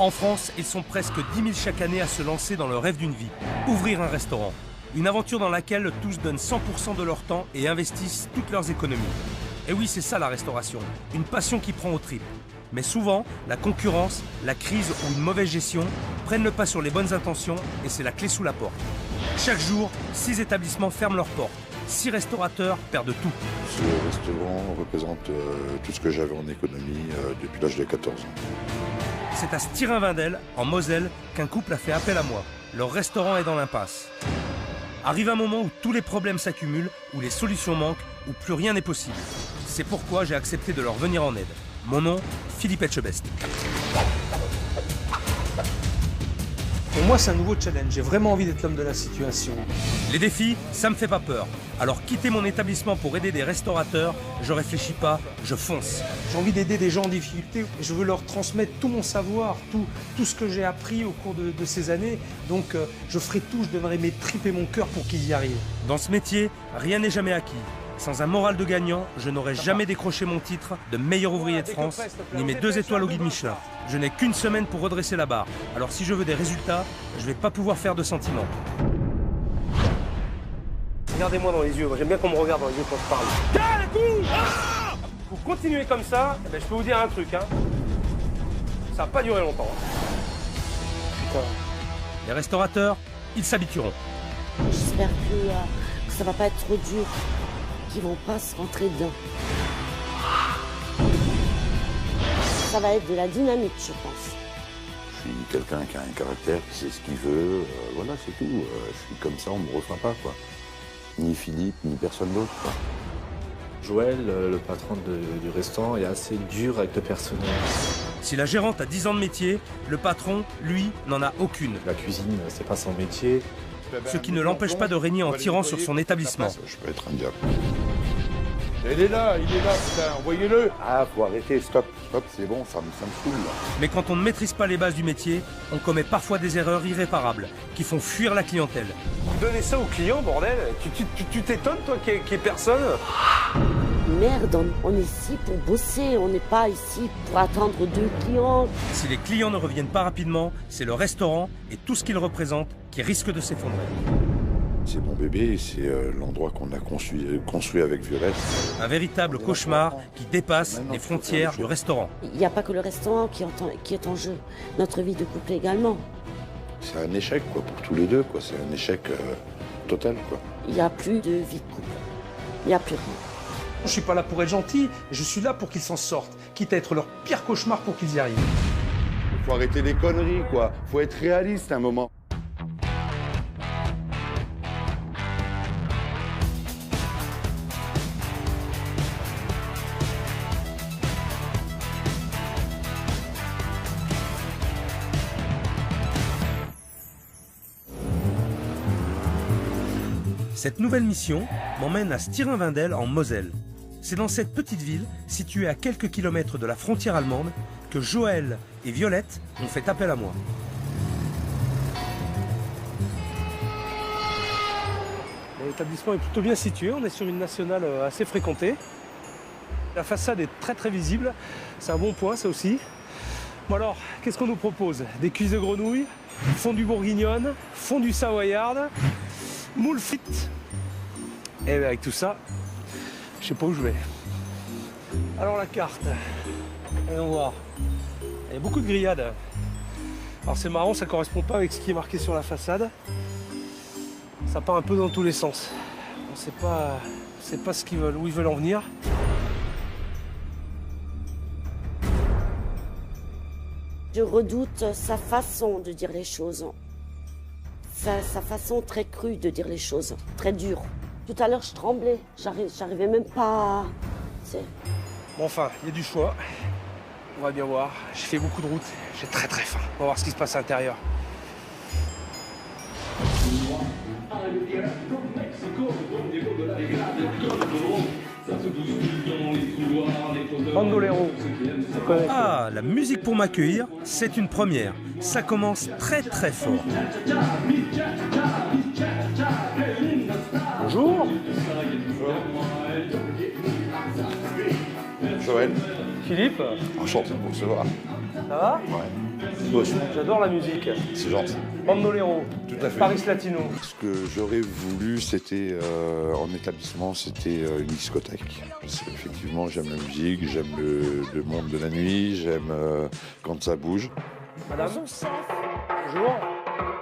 En France, ils sont presque 10 000 chaque année à se lancer dans le rêve d'une vie, ouvrir un restaurant. Une aventure dans laquelle tous donnent 100% de leur temps et investissent toutes leurs économies. Et oui, c'est ça la restauration, une passion qui prend aux tripes. Mais souvent, la concurrence, la crise ou une mauvaise gestion prennent le pas sur les bonnes intentions et c'est la clé sous la porte. Chaque jour, 6 établissements ferment leurs portes. 6 restaurateurs perdent tout. Ce restaurant représente tout ce que j'avais en économie depuis l'âge de 14 ans. C'est à Stirin-Wendel, en Moselle, qu'un couple a fait appel à moi. Leur restaurant est dans l'impasse. Arrive un moment où tous les problèmes s'accumulent, où les solutions manquent, où plus rien n'est possible. C'est pourquoi j'ai accepté de leur venir en aide. Mon nom, Philippe Etchebest. Pour moi, c'est un nouveau challenge. J'ai vraiment envie d'être l'homme de la situation. Les défis, ça me fait pas peur. Alors quitter mon établissement pour aider des restaurateurs, je réfléchis pas, je fonce. J'ai envie d'aider des gens en difficulté. Je veux leur transmettre tout mon savoir, tout ce que j'ai appris au cours de ces années. Donc, je ferai tout, je donnerai mes tripes et mon cœur pour qu'ils y arrivent. Dans ce métier, rien n'est jamais acquis. Sans un moral de gagnant, je n'aurais jamais décroché mon titre de meilleur ouvrier de France, ni mes 2 étoiles au guide Michelin. Je n'ai qu'une semaine pour redresser la barre. Alors si je veux des résultats, je vais pas pouvoir faire de sentiments. Regardez-moi dans les yeux, j'aime bien qu'on me regarde dans les yeux quand je parle. Tiens, les coups Vous continuez comme ça, je peux vous dire un truc, hein. Ça va pas durer longtemps. Putain. Les restaurateurs, ils s'habitueront. J'espère que ça va pas être trop dur, qu'ils vont pas se rentrer dedans. Ça va être de la dynamique, je pense. Je suis quelqu'un qui a un caractère, qui sait ce qu'il veut, voilà, c'est tout. Je suis comme ça, on me reçoit pas, quoi. Ni Philippe, ni personne d'autre, quoi. Joël, le patron du restaurant, est assez dur avec le personnel. Si la gérante a 10 ans de métier, le patron, lui, n'en a aucune. La cuisine, c'est pas son métier. Ce qui ne l'empêche pas de régner en tirant sur son établissement. Je peux être un diable. Il est là, putain, envoyez-le. Ah, faut arrêter, stop, c'est bon, ça me saoule, là. Mais quand on ne maîtrise pas les bases du métier, on commet parfois des erreurs irréparables qui font fuir la clientèle. Donnez ça aux clients, bordel. Tu t'étonnes, toi, qu'il y ait personne? Merde, on est ici pour bosser, on n'est pas ici pour attendre 2 clients. Si les clients ne reviennent pas rapidement, c'est le restaurant et tout ce qu'il représente qui risque de s'effondrer. C'est mon bébé, c'est l'endroit qu'on a construit avec Violette. Un véritable cauchemar qui dépasse les frontières du restaurant. Il n'y a pas que le restaurant qui est en jeu, notre vie de couple également. C'est un échec, quoi, pour tous les deux, quoi. C'est un échec total, quoi. Il n'y a plus de vie de couple. Il n'y a plus rien. Je suis pas là pour être gentil, je suis là pour qu'ils s'en sortent, quitte à être leur pire cauchemar pour qu'ils y arrivent. Faut arrêter les conneries, quoi. Faut être réaliste un moment. Cette nouvelle mission m'emmène à Stirin-Wendel en Moselle. C'est dans cette petite ville, située à quelques kilomètres de la frontière allemande, que Joël et Violette ont fait appel à moi. L'établissement est plutôt bien situé, on est sur une nationale assez fréquentée. La façade est très très visible, c'est un bon point ça aussi. Bon alors, qu'est-ce qu'on nous propose? Des cuisses de grenouille, fondue bourguignonne, fondue savoyarde, moule frites. Et avec tout ça, je sais pas où je vais. Alors la carte, allons voir. Il y a beaucoup de grillades. Alors c'est marrant, ça correspond pas avec ce qui est marqué sur la façade. Ça part un peu dans tous les sens. On sait pas ce qu'ils veulent, où ils veulent en venir. Je redoute sa façon de dire les choses. Sa façon très crue de dire les choses, très dure. Tout à l'heure, je tremblais. J'arrivais même pas à... Bon, enfin, il y a du choix. On va bien voir. J'ai fait beaucoup de routes. J'ai très très faim. On va voir ce qui se passe à l'intérieur. Bandolero. Ah, la musique pour m'accueillir, c'est une première. Ça commence très très fort. Bonjour. Joël, Philippe. enchanté de vous recevoir. Ça va? Ouais. J'adore la musique. C'est gentil. Bandolero, Tout à fait. Paris Latino. Ce que j'aurais voulu, c'était en établissement, c'était une discothèque. Parce qu'effectivement, j'aime la musique, j'aime le monde de la nuit, j'aime quand ça bouge. Madame, Bonjour, chef. bonjour.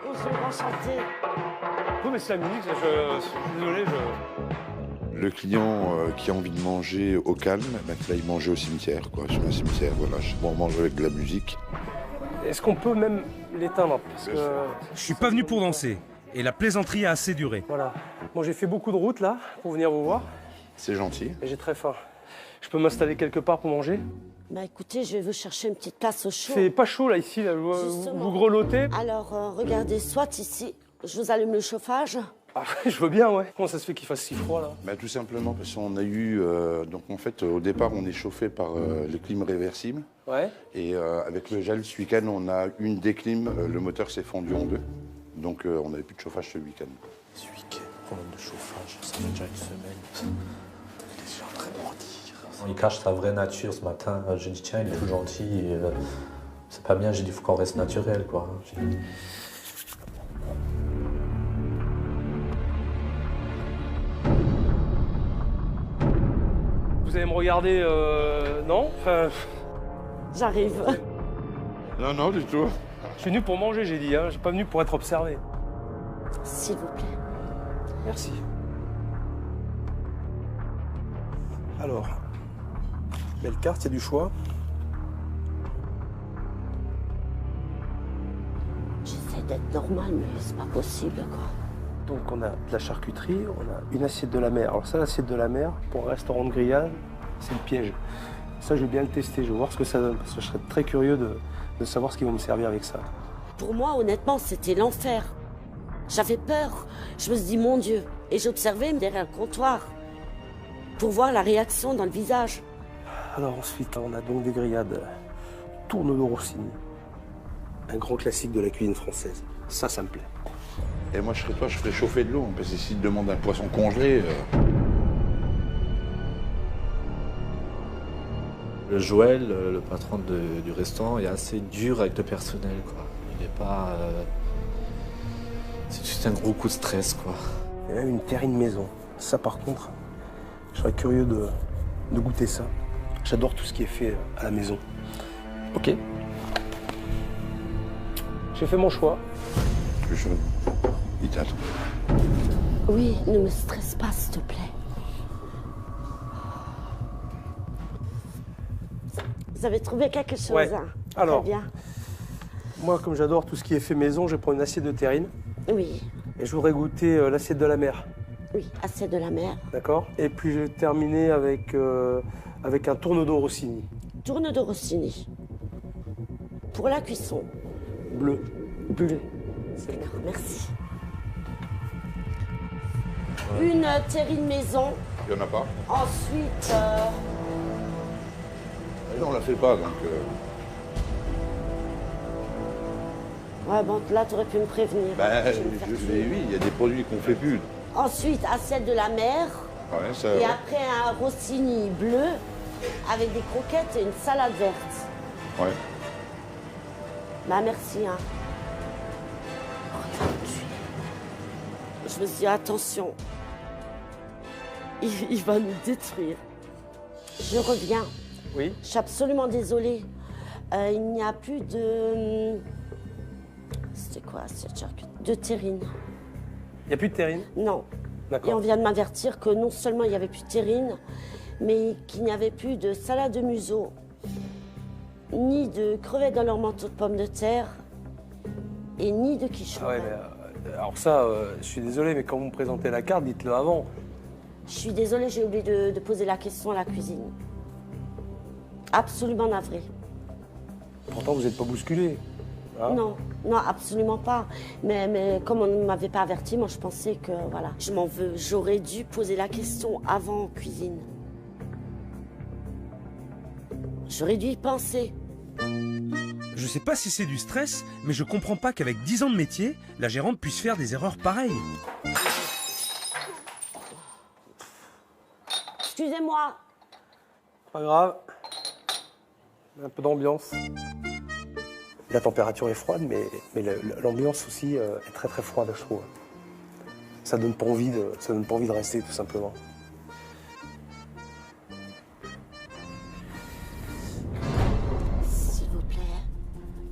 Bonjour, enchanté. Oui, mais c'est la musique, je suis désolé, Le client qui a envie de manger au calme, ben, qu'il aille manger au cimetière, quoi. Sur un cimetière, voilà. On mange avec de la musique. Est-ce qu'on peut même l'éteindre? Parce que... Je suis pas venu pour danser. Et la plaisanterie a assez duré. Voilà. Bon, j'ai fait beaucoup de route là, pour venir vous voir. C'est gentil. Et j'ai très faim. Je peux m'installer quelque part pour manger? Bah écoutez, je vais vous chercher une petite place au Il chaud. fait pas chaud là, ici, là. Vous Justement. grelottez. Alors, regardez, soit ici, je vous allume le chauffage. Ah, je veux bien, ouais. Comment ça se fait qu'il fasse si froid là? Ben, tout simplement parce qu'on a eu... donc en fait, au départ, on est chauffé par les clims réversibles. Ouais. Et avec le gel, ce week-end, on a une déclim. Le moteur s'est fendu en deux. Donc on n'avait plus de chauffage ce week-end. Ce week-end, problème de chauffage, ça fait déjà une semaine. Il est déjà en train de mentir. Il cache sa vraie nature ce matin. J'ai dit, tiens, il est tout gentil. C'est pas bien, j'ai dit, il faut qu'on reste naturel, quoi. Vous allez me regarder, non? Enfin, J'arrive. Non, non, du tout. je suis venu pour manger, j'ai dit, hein. Je suis pas venu pour être observé. S'il vous plaît. Merci. Alors, belle carte, il y a du choix. J'essaie d'être normale, mais c'est pas possible, quoi. Donc on a de la charcuterie, on a une assiette de la mer. Alors ça, l'assiette de la mer, pour un restaurant de grillade, c'est le piège. Ça, je vais bien le tester, je vais voir ce que ça donne, parce que je serais très curieux de savoir ce qu'ils vont me servir avec ça. Pour moi, honnêtement, c'était l'enfer. J'avais peur. Je me suis dit, mon Dieu. Et j'observais derrière le comptoir pour voir la réaction dans le visage. Alors ensuite, on a donc des grillades tourne-d'eau Rossini. Un grand classique de la cuisine française. Ça me plaît. Et moi, je serais toi, je ferais chauffer de l'eau. Parce que s'ils te demandent un poisson congelé... Le Joël, le patron du restaurant, est assez dur avec le personnel, quoi. Il est pas... C'est juste un gros coup de stress, quoi. Il y a même une terrine maison. Ça, par contre, je serais curieux de goûter ça. J'adore tout ce qui est fait à la maison. Ok. J'ai fait mon choix. Plus chaud. Il t'attend. Oui, ne me stresse pas, s'il te plaît. Vous avez trouvé quelque chose, Ouais. hein? Alors. Très bien. Moi, comme j'adore tout ce qui est fait maison, je vais prendre une assiette de terrine. Oui, Et je voudrais goûter l'assiette de la mer. oui, assiette de la mer. D'accord? Et puis je vais terminer avec un tourne-d'eau Rossini. Tourne de Rossini. Pour la cuisson. Bleu. Bleu. D'accord, merci. Une terrine maison. Il n'y en a pas? Ensuite, Non, on la fait pas, donc... ouais, bon, là, tu aurais pu me prévenir. Ben, Je vais me faire tuer. mais oui, il y a des produits qu'on fait plus. Ensuite, assiette de la mer. Ouais, ça... Et ouais. après, un Rossini bleu avec des croquettes et une salade verte. Ouais. Bah, merci, hein. Regarde, je me suis dit, attention. Il va nous détruire. Je reviens. Oui. Je suis absolument désolée. Il n'y a plus de... C'était quoi cette charcuterie? De terrine. Il n'y a plus de terrine? Non. Et on D'accord. vient de m'avertir que non seulement il n'y avait plus de terrine, mais qu'il n'y avait plus de salade de museau, ni de crevettes dans leur manteau de pommes de terre, et ni de quichou. Ah ouais, mais alors ça, je suis désolé, mais quand vous me présentez la carte, dites-le avant. Je suis désolée, j'ai oublié de poser la question à la cuisine. Absolument navrée. Pourtant, vous n'êtes pas bousculé. Hein? Non, non, absolument pas. Mais comme on ne m'avait pas averti, moi je pensais que, voilà, je m'en veux. J'aurais dû poser la question avant en cuisine. J'aurais dû y penser. Je sais pas si c'est du stress, mais je comprends pas qu'avec 10 ans de métier, la gérante puisse faire des erreurs pareilles. Excusez-moi. Pas grave. Un peu d'ambiance. La température est froide, mais l'ambiance aussi est très très froide, je trouve. Ça donne pas envie de rester, tout simplement. S'il vous plaît.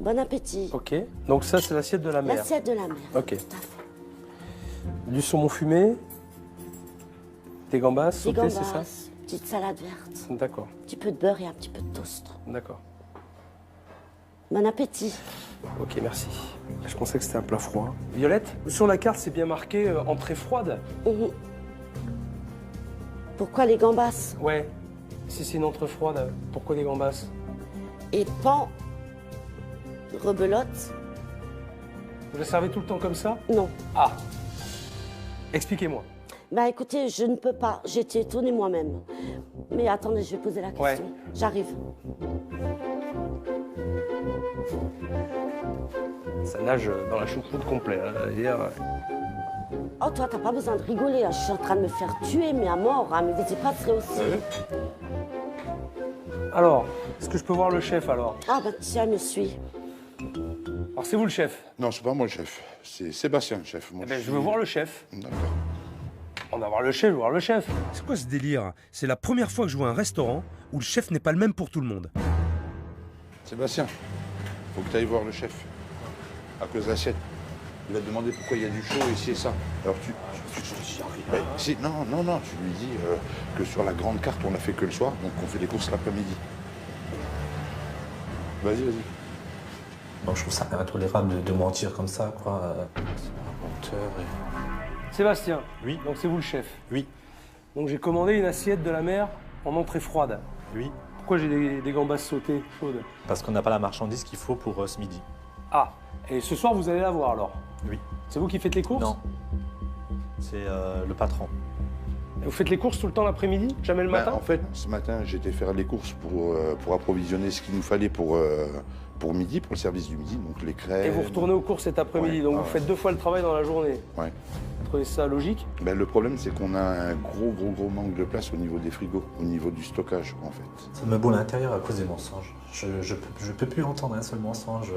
Bon appétit. Ok, donc ça c'est l'assiette de la mer. L'assiette de la mer. Ok. Tout à fait. Du saumon fumé, des gambas Des sautées, c'est ça? gambas, petite salade verte, D'accord, un petit peu de beurre et un petit peu de toast. d'accord. Bon appétit. Ok, merci. Je pensais que c'était un plat froid. Violette, sur la carte c'est bien marqué entrée froide. Mhm. Pourquoi les gambas? Ouais. Si c'est une entrée froide, pourquoi des gambas? Et pan rebelote? Vous la servez tout le temps comme ça? Non. Ah. Expliquez-moi. Bah écoutez, je ne peux pas. J'ai été étonnée moi-même. Mais attendez, je vais poser la question. Ouais. J'arrive. Ça nage dans la choucroute complète. Oh, toi, t'as pas besoin de rigoler. Hein. Je suis en train de me faire tuer, mais à mort. Hein. Mais vous n'étiez pas très aussi. Alors, est-ce que je peux voir le chef alors? Ah bah tiens, me suis. Alors c'est vous le chef? Non, c'est pas moi le chef. C'est Sébastien le chef. Moi, Eh ben, je veux voir le chef. D'accord. On va voir le chef, je veux voir le chef. C'est quoi ce délire? C'est la première fois que je vois un restaurant où le chef n'est pas le même pour tout le monde. Sébastien, faut que tu ailles voir le chef. À cause de l'assiette. Il va te demander pourquoi il y a du chaud ici et ça. Alors non, tu lui dis que sur la grande carte, on n'a fait que le soir, donc on fait des courses l'après-midi. Vas-y. Bon, je trouve ça intolérable de mentir comme ça, quoi. C'est un menteur Sébastien. Oui. Donc c'est vous le chef. Oui. Donc j'ai commandé une assiette de la mer en entrée froide. Oui. Pourquoi j'ai des gambas sautées chaudes? Parce qu'on n'a pas la marchandise qu'il faut pour ce midi. Ah, et ce soir vous allez la voir alors? Oui. C'est vous qui faites les courses? Non. C'est le patron. Et vous faites les courses tout le temps l'après-midi? Jamais le matin? En fait, ce matin, j'étais faire les courses pour approvisionner ce qu'il nous fallait pour midi, pour le service du midi, donc les crèmes. Et vous retournez aux courses cet après-midi, Ouais. donc Ah vous ouais. faites 2 fois le travail dans la journée. Ouais. Vous trouvez ça logique? Ben, le problème, c'est qu'on a un gros manque de place au niveau des frigos, au niveau du stockage, en fait. Ça me boule à l'intérieur à cause des mensonges. Je peux plus entendre un seul mensonge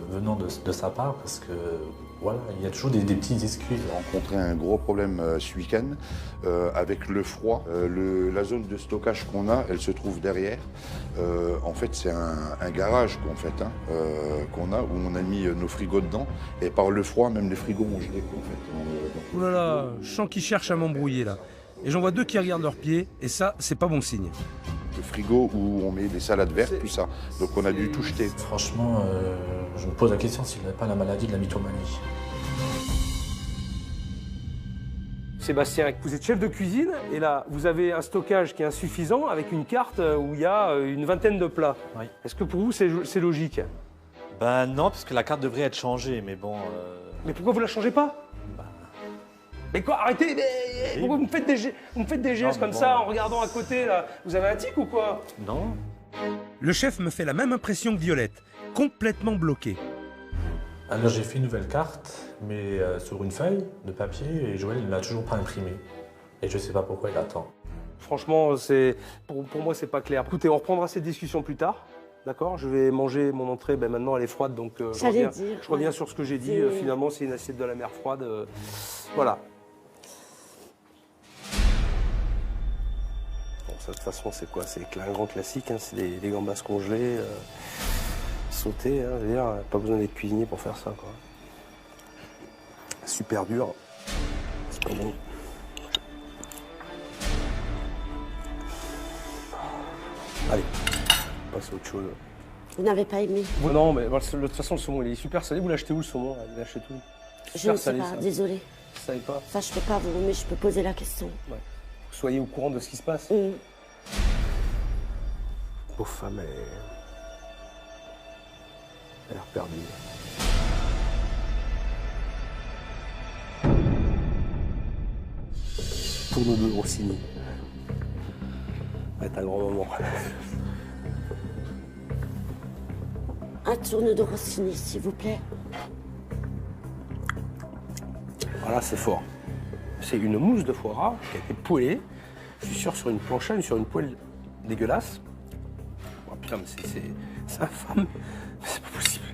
venant de sa part parce que voilà, il y a toujours des petites excuses. J'ai rencontré un gros problème ce week-end avec le froid. La zone de stockage qu'on a, elle se trouve derrière. En fait, c'est un garage qu'on a où on a mis nos frigos dedans. Et par le froid, même les frigos ont gelé. En fait. Ouh là là, je sens qu'ils cherchent à m'embrouiller là. Et j'en vois deux qui regardent leurs pieds, et ça, c'est pas bon signe. Le frigo où on met des salades vertes, tout ça. Donc on a dû tout jeter. Franchement, je me pose la question s'il n'a pas la maladie de la mythomanie. Sébastien, vous êtes chef de cuisine et là, vous avez un stockage qui est insuffisant avec une carte où il y a une vingtaine de plats. Oui. Est-ce que pour vous, c'est logique? Ben non, parce que la carte devrait être changée, mais bon... Mais pourquoi vous la changez pas? Mais quoi? Arrêtez! Pourquoi vous me faites des gestes Non, comme bon. ça en regardant à côté là? Vous avez un tic ou quoi? Non. Le chef me fait la même impression que Violette, complètement bloqué. Alors j'ai fait une nouvelle carte, mais sur une feuille de papier, et Joël ne l'a toujours pas imprimée. Et je sais pas pourquoi il attend. Franchement, pour moi, c'est pas clair. Écoutez, on reprendra cette discussion plus tard. D'accord? Je vais manger mon entrée. Ben, maintenant, elle est froide, donc je reviens sur ce que j'ai dit. Finalement, c'est une assiette de la mer froide. Voilà. Bon, ça, de toute façon, c'est quoi? C'est un grand classique. Hein. C'est des gambas congelées, sautées. Hein. Je veux dire, pas besoin d'être cuisinier pour faire ça, quoi. Super dur. C'est pas bon. Allez, on passe à autre chose. Vous n'avez pas aimé? Non, mais de toute façon, le saumon, il est super salé. Vous l'achetez où, le saumon? Vous l'achetez où? Je ne sais salé, pas, ça. désolée. Vous savez pas? Ça, je peux pas vous, mais je peux poser la question. Ouais. Soyez au courant de ce qui se passe. Pauvre femme, elle a l'air perdue. Tourne de Rossini. Ça va être un grand moment. Un tourne de Rossini, s'il vous plaît. Voilà, c'est fort. C'est une mousse de foie gras qui a été poêlée. Je suis sûr sur une planchette, sur une poêle dégueulasse. Oh putain, mais c'est infâme. C'est pas possible.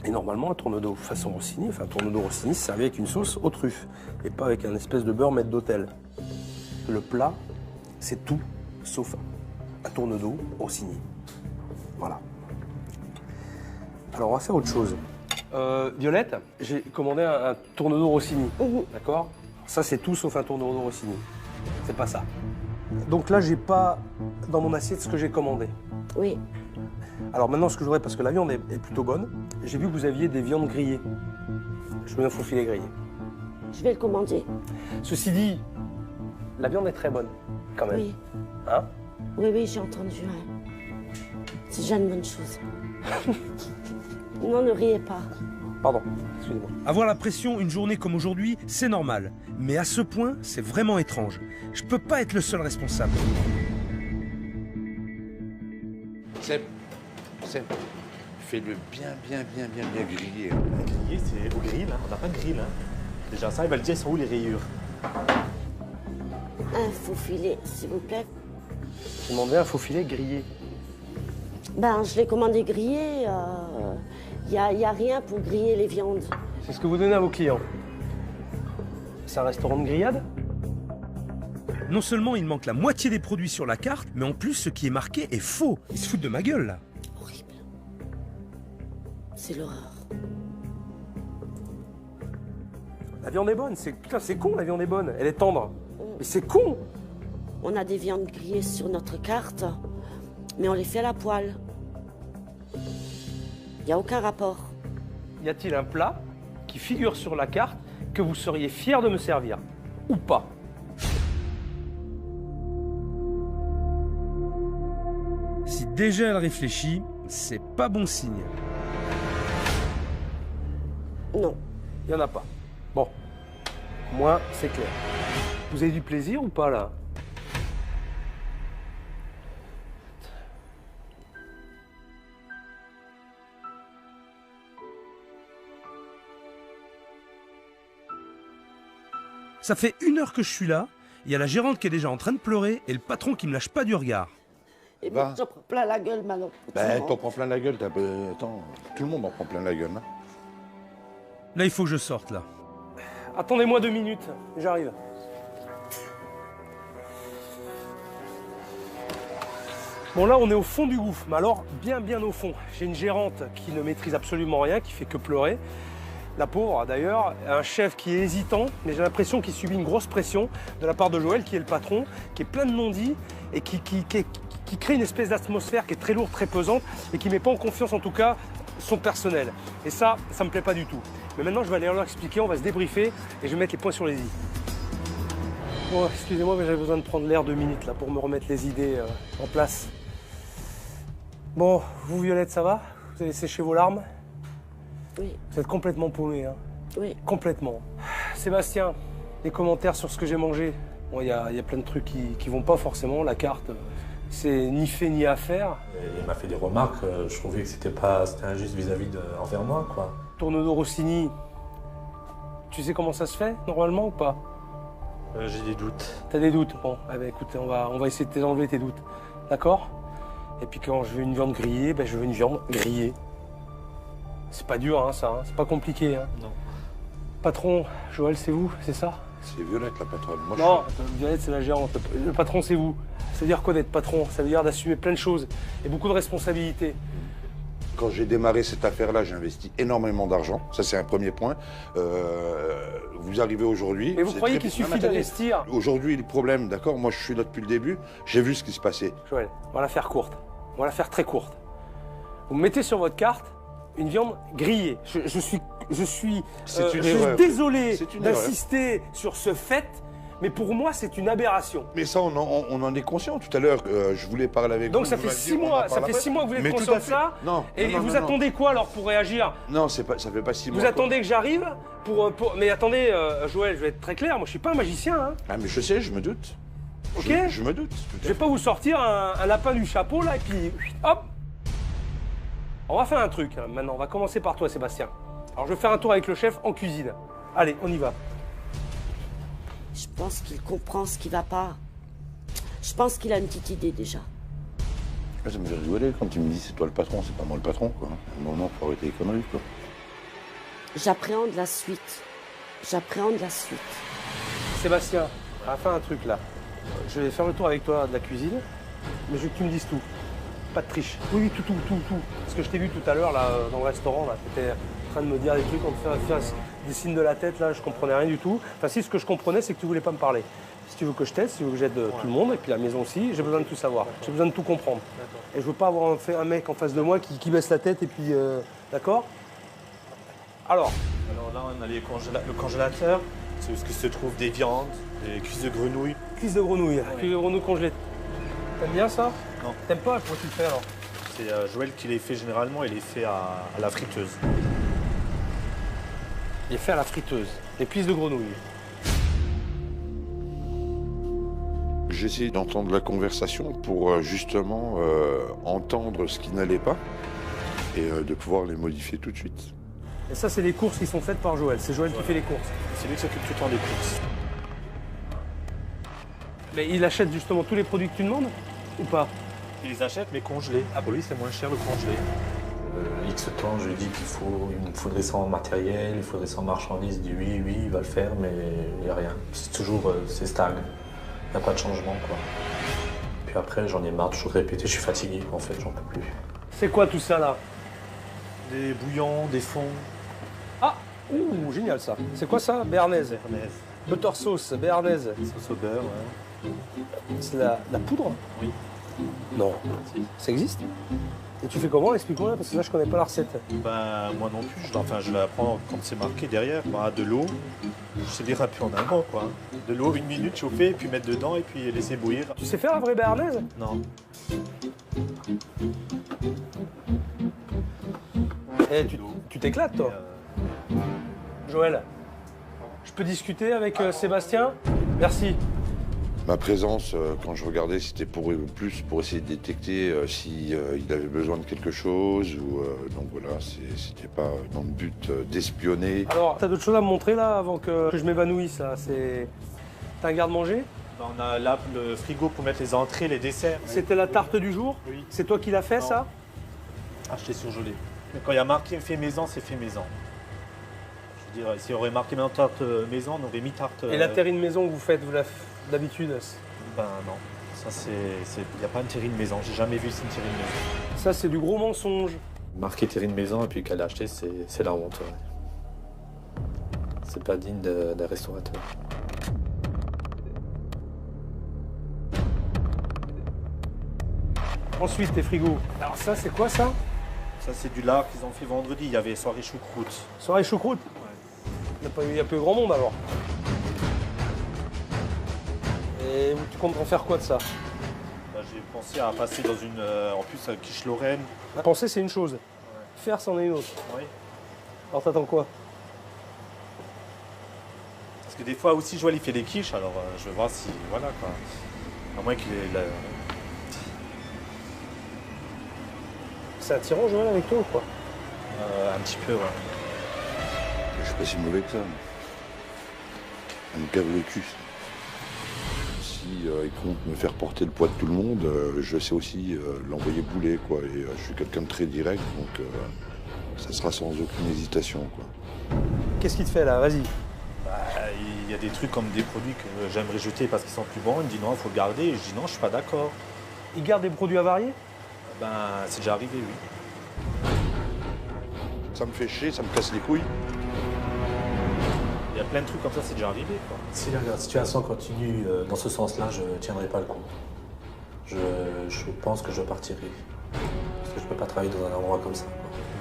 Et normalement, un tourneau façon Rossini, enfin un tourneau Rossini, c'est servi avec une sauce aux truffes et pas avec un espèce de beurre maître d'hôtel. Le plat, c'est tout sauf un tourneau Rossini. Voilà. Alors on va faire autre chose. Violette, j'ai commandé un tourneau Rossini, d'accord? Ça c'est tout sauf un tourneau Rossini. C'est pas ça. Donc là, j'ai pas dans mon assiette ce que j'ai commandé. Oui. Alors maintenant, ce que je voudrais, parce que la viande est plutôt bonne, j'ai vu que vous aviez des viandes grillées. Je veux un faux filet grillé. Je vais le commander. Ceci dit, la viande est très bonne, quand même. Oui. Hein? Oui, oui, j'ai entendu. Ouais. C'est déjà une bonne chose. Non, ne riez pas. Pardon, excusez-moi. Avoir la pression une journée comme aujourd'hui, c'est normal. Mais à ce point, c'est vraiment étrange. Je peux pas être le seul responsable. Seb, fais-le bien griller. Griller, c'est au grill, hein. On n'a pas de grill. Hein. Déjà, ça, il va le dire, ils sont où les rayures? Un faux filet, s'il vous plaît. J'ai demandé un faux filet grillé. Ben, je l'ai commandé grillé. Y a rien pour griller les viandes. C'est ce que vous donnez à vos clients. C'est un restaurant de grillade? Non seulement il manque la moitié des produits sur la carte, mais en plus ce qui est marqué est faux. Ils se foutent de ma gueule là. Horrible. C'est l'horreur. La viande est bonne, putain, c'est con, la viande est bonne. Elle est tendre. Mais c'est con! On a des viandes grillées sur notre carte, mais on les fait à la poêle. Il n'y a aucun rapport. Y a-t-il un plat qui figure sur la carte que vous seriez fier de me servir? Ou pas? Si déjà elle réfléchit, c'est pas bon signe. Non. Il n'y en a pas. Bon. Moi, c'est clair. Vous avez du plaisir ou pas, là? Ça fait 1 heure que je suis là, il y a la gérante qui est déjà en train de pleurer et le patron qui me lâche pas du regard. Et Va. moi, j'en prends plein la gueule, maintenant. Ben, t'en prends plein la gueule. Attends, tout le monde en prend plein la gueule. Hein. Là, il faut que je sorte, là. Attendez-moi 2 minutes, j'arrive. Bon, là, on est au fond du gouffre, mais alors bien au fond. J'ai une gérante qui ne maîtrise absolument rien, qui fait que pleurer. La pauvre, d'ailleurs, un chef qui est hésitant, mais j'ai l'impression qu'il subit une grosse pression de la part de Joël, qui est le patron, qui est plein de non-dits et qui crée une espèce d'atmosphère qui est très lourde, très pesante et qui ne met pas en confiance, en tout cas, son personnel. Et ça me plaît pas du tout. Mais maintenant, je vais aller leur expliquer, on va se débriefer et je vais mettre les points sur les i. Bon, excusez-moi, mais j'avais besoin de prendre l'air 2 minutes là pour me remettre les idées en place. Bon, vous, Violette, ça va? Vous avez séché vos larmes? Oui, Vous êtes complètement paumé, hein? oui. Complètement. Sébastien, les commentaires sur ce que j'ai mangé. Bon, il y a plein de trucs qui vont pas forcément. La carte, c'est ni fait ni à faire. Et il m'a fait des remarques, je trouvais que c'était injuste envers moi, quoi. Tourneau Rossini, tu sais comment ça se fait, normalement, ou pas? J'ai des doutes. T'as des doutes? Bon, eh ben, écoute, on va essayer de t'enlever tes doutes. D'accord? Et puis quand je veux une viande grillée, ben, je veux une viande grillée. C'est pas dur, hein, ça, hein. C'est pas compliqué. Hein. Non. Patron, Joël, c'est vous, c'est ça? C'est Violette, la patronne. Moi, Non, Violette, c'est la gérante. Le patron, c'est vous. Ça veut dire quoi d'être patron? Ça veut dire d'assumer plein de choses et beaucoup de responsabilités. Quand j'ai démarré cette affaire-là, j'ai investi énormément d'argent. Ça, c'est un premier point. Vous arrivez aujourd'hui. Mais vous c'est croyez très- qu'il Non, mais suffit attendez. d'investir? Aujourd'hui, le problème, d'accord, moi je suis là depuis le début, j'ai vu ce qui se passait. Joël, on va la faire courte. On va la faire très courte. Vous mettez sur votre carte une viande grillée. Je suis C'est une erreur. désolé C'est une erreur. d'insister sur ce fait, mais pour moi, c'est une aberration. Mais ça, on en est conscient. Tout à l'heure, je voulais parler avec Donc vous. ça vous fait m'avez 6 dit, on en mois, parle ça fait après. 6 mois que vous Mais êtes tout conscient à de fait. ça. Non, Et non, vous non, non. attendez quoi alors pour réagir? Non, ça fait pas 6 mois. Vous attendez que j'arrive pour... Mais attendez, Joël, je vais être très clair, moi je suis pas un magicien. Hein. Ah, mais je sais, je me doute. Ok. Je me doute. tout à Je vais fait. pas vous sortir un lapin du chapeau là et puis hop. On va faire un truc hein. Maintenant. On va commencer par toi, Sébastien. Alors je vais faire un tour avec le chef en cuisine. Allez, on y va. Je pense qu'il comprend ce qui va pas. Je pense qu'il a une petite idée déjà. Là, ça me fait rigoler quand tu me dis c'est toi le patron, c'est pas moi le patron, quoi. À un moment, faut arrêter les conneries, quoi. J'appréhende la suite. J'appréhende la suite. Sébastien, on va faire un truc là. Je vais faire le tour avec toi de la cuisine, mais je veux que tu me dises tout. Pas de triche. Oui, tout. Parce que je t'ai vu tout à l'heure là dans le restaurant, là, tu étais en train de me dire des trucs, on me fait des signes de la tête, là, je comprenais rien du tout. Enfin si, ce que je comprenais, c'est que tu voulais pas me parler. Si tu veux que je t'aide, si tu veux que j'aide tout le monde, et puis la maison aussi, j'ai besoin de tout savoir. J'ai besoin de tout comprendre. Et je veux pas avoir un mec en face de moi qui baisse la tête et puis... D'accord? Alors là, on a le congélateur, c'est où se trouvent des viandes, des cuisses de grenouilles. Cuisse de grenouille, cuisse de grenouille congelée. T'aimes bien ça? Non. T'aimes pas? Pourquoi tu le fais alors? C'est Joël qui les fait généralement, il les fait à la friteuse. Il est fait à la friteuse. Des cuisses de grenouille. J'essaie d'entendre la conversation pour justement entendre ce qui n'allait pas et de pouvoir les modifier tout de suite. Et ça, c'est les courses qui sont faites par Joël. C'est Joël qui fait les courses. C'est lui qui s'occupe tout le temps des courses. Mais il achète justement tous les produits que tu demandes? Ou pas? Il les achète, mais congelés. Ah, pour lui, c'est moins cher le congelé. X temps, je lui dis il me faudrait ça en matériel, il faudrait ça en marchandises. Il dit oui, il va le faire, mais il n'y a rien. C'est toujours, c'est stagne. Il n'y a pas de changement, quoi. Puis après, j'en ai marre de toujours répéter, je suis fatigué, en fait, j'en peux plus. C'est quoi tout ça là? Des bouillons, des fonds. Ah! Ouh, génial ça. C'est quoi ça? Béarnaise. Butter sauce, béarnaise. Sauce au beurre, ouais. C'est la poudre? Oui. Non. Ça existe? Et tu fais comment? Explique-moi, parce que là, je connais pas la recette. Ben, moi non plus. Je la prends comme c'est marqué derrière. Ben, de l'eau. Je sais lire un peu en allemand, quoi. De l'eau, 1 minute chauffer, puis mettre dedans, et puis laisser bouillir. Tu sais faire la vraie béarnaise? Non. Eh, tu t'éclates, toi. Joël, je peux discuter avec Sébastien? Merci. Ma présence, quand je regardais, c'était pour essayer de détecter s'il avait besoin de quelque chose. Donc voilà, c'était pas dans le but d'espionner. Alors, t'as d'autres choses à me montrer là avant que je m'évanouisse là? T'as un garde-manger? Ben, on a là le frigo pour mettre les entrées, les desserts. C'était la tarte du jour? Oui. C'est toi qui l'as fait, Non. ça? Acheté surgelé. Quand il y a marqué fait maison, c'est fait maison. Je veux dire, s'il y aurait marqué maintenant tarte maison, on aurait mis tarte. Et la terrine maison que vous faites, d'habitude? Ben non. Ça, il n'y a pas une terrine maison. J'ai jamais vu une terrine maison. Ça, c'est du gros mensonge. Marqué terrine maison et puis qu'elle a acheté, c'est la honte. Ouais. C'est pas digne d'un restaurateur. Ensuite, tes frigos. Alors ça, c'est quoi ça? Ça, c'est du lard qu'ils ont fait vendredi. Il y avait soirée choucroute. Soirée choucroute? Ouais. Il y a peu grand monde alors. Et tu comptes en faire quoi de ça? Ben, j'ai pensé à passer dans une. En plus, à quiche Lorraine. Penser, c'est une chose. Faire, c'en est une autre. Oui. Alors t'attends quoi? Parce que des fois aussi, Joël, il fait des quiches. Alors, je vais voir si. Voilà, quoi. À moins qu'il ait. C'est attirant, Joël, avec toi ou quoi? Un petit peu, ouais. Je suis pas si mauvais que ça. Ça me cave le cul. Si il compte me faire porter le poids de tout le monde, je sais aussi l'envoyer bouler, quoi. Et je suis quelqu'un de très direct, donc ça sera sans aucune hésitation, quoi. Qu'est-ce qui te fait là? Vas-y. Bah, il y a des trucs comme des produits que j'aimerais jeter parce qu'ils sont plus bons. Il me dit non, il faut le garder. Et je dis non, je suis pas d'accord. Il garde des produits avariés? Ben, c'est déjà arrivé, oui. Ça me fait chier, ça me casse les couilles. Il y a plein de trucs comme ça, c'est déjà arrivé, quoi. Si la situation continue dans ce sens-là, je ne tiendrai pas le coup. Je pense que je partirai. Parce que je ne peux pas travailler dans un endroit comme ça.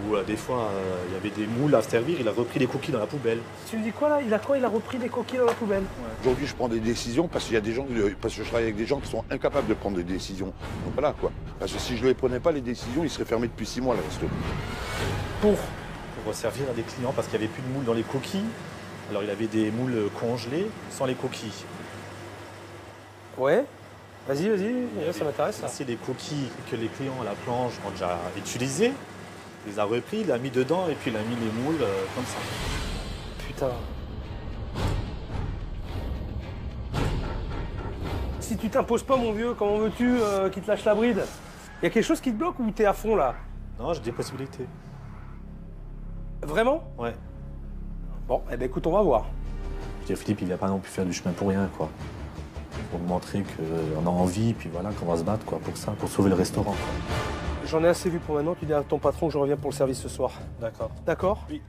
Ou des fois, il y avait des moules à servir, il a repris les coquilles dans la poubelle. Tu me dis quoi là? Il a quoi? Il a repris des coquilles dans la poubelle? Aujourd'hui, je prends des décisions parce qu'il y a des gens, parce que je travaille avec des gens qui sont incapables de prendre des décisions. Donc voilà, quoi. Parce que si je ne les prenais pas, les décisions, ils seraient fermés depuis 6 mois, le resto. Pour servir à des clients parce qu'il n'y avait plus de moules dans les coquilles. Alors il avait des moules congelés sans les coquilles. Ouais. Vas-y, ça m'intéresse ça. C'est des coquilles que les clients à la planche ont déjà utilisées. Il les a repris, il a mis dedans et puis il a mis les moules comme ça. Putain. Si tu t'imposes pas, mon vieux, comment veux-tu qu'il te lâche la bride? Y a quelque chose qui te bloque ou t'es à fond là? Non, j'ai des possibilités. Vraiment? Ouais. Bon, eh ben écoute, on va voir. Je dis, Philippe, il vient pas non plus faire du chemin pour rien, quoi. Pour montrer qu'on a envie, puis voilà, qu'on va se battre, quoi, pour ça, pour sauver le restaurant, quoi. J'en ai assez vu pour maintenant. Tu dis à ton patron que je reviens pour le service ce soir. D'accord. D'accord? Oui.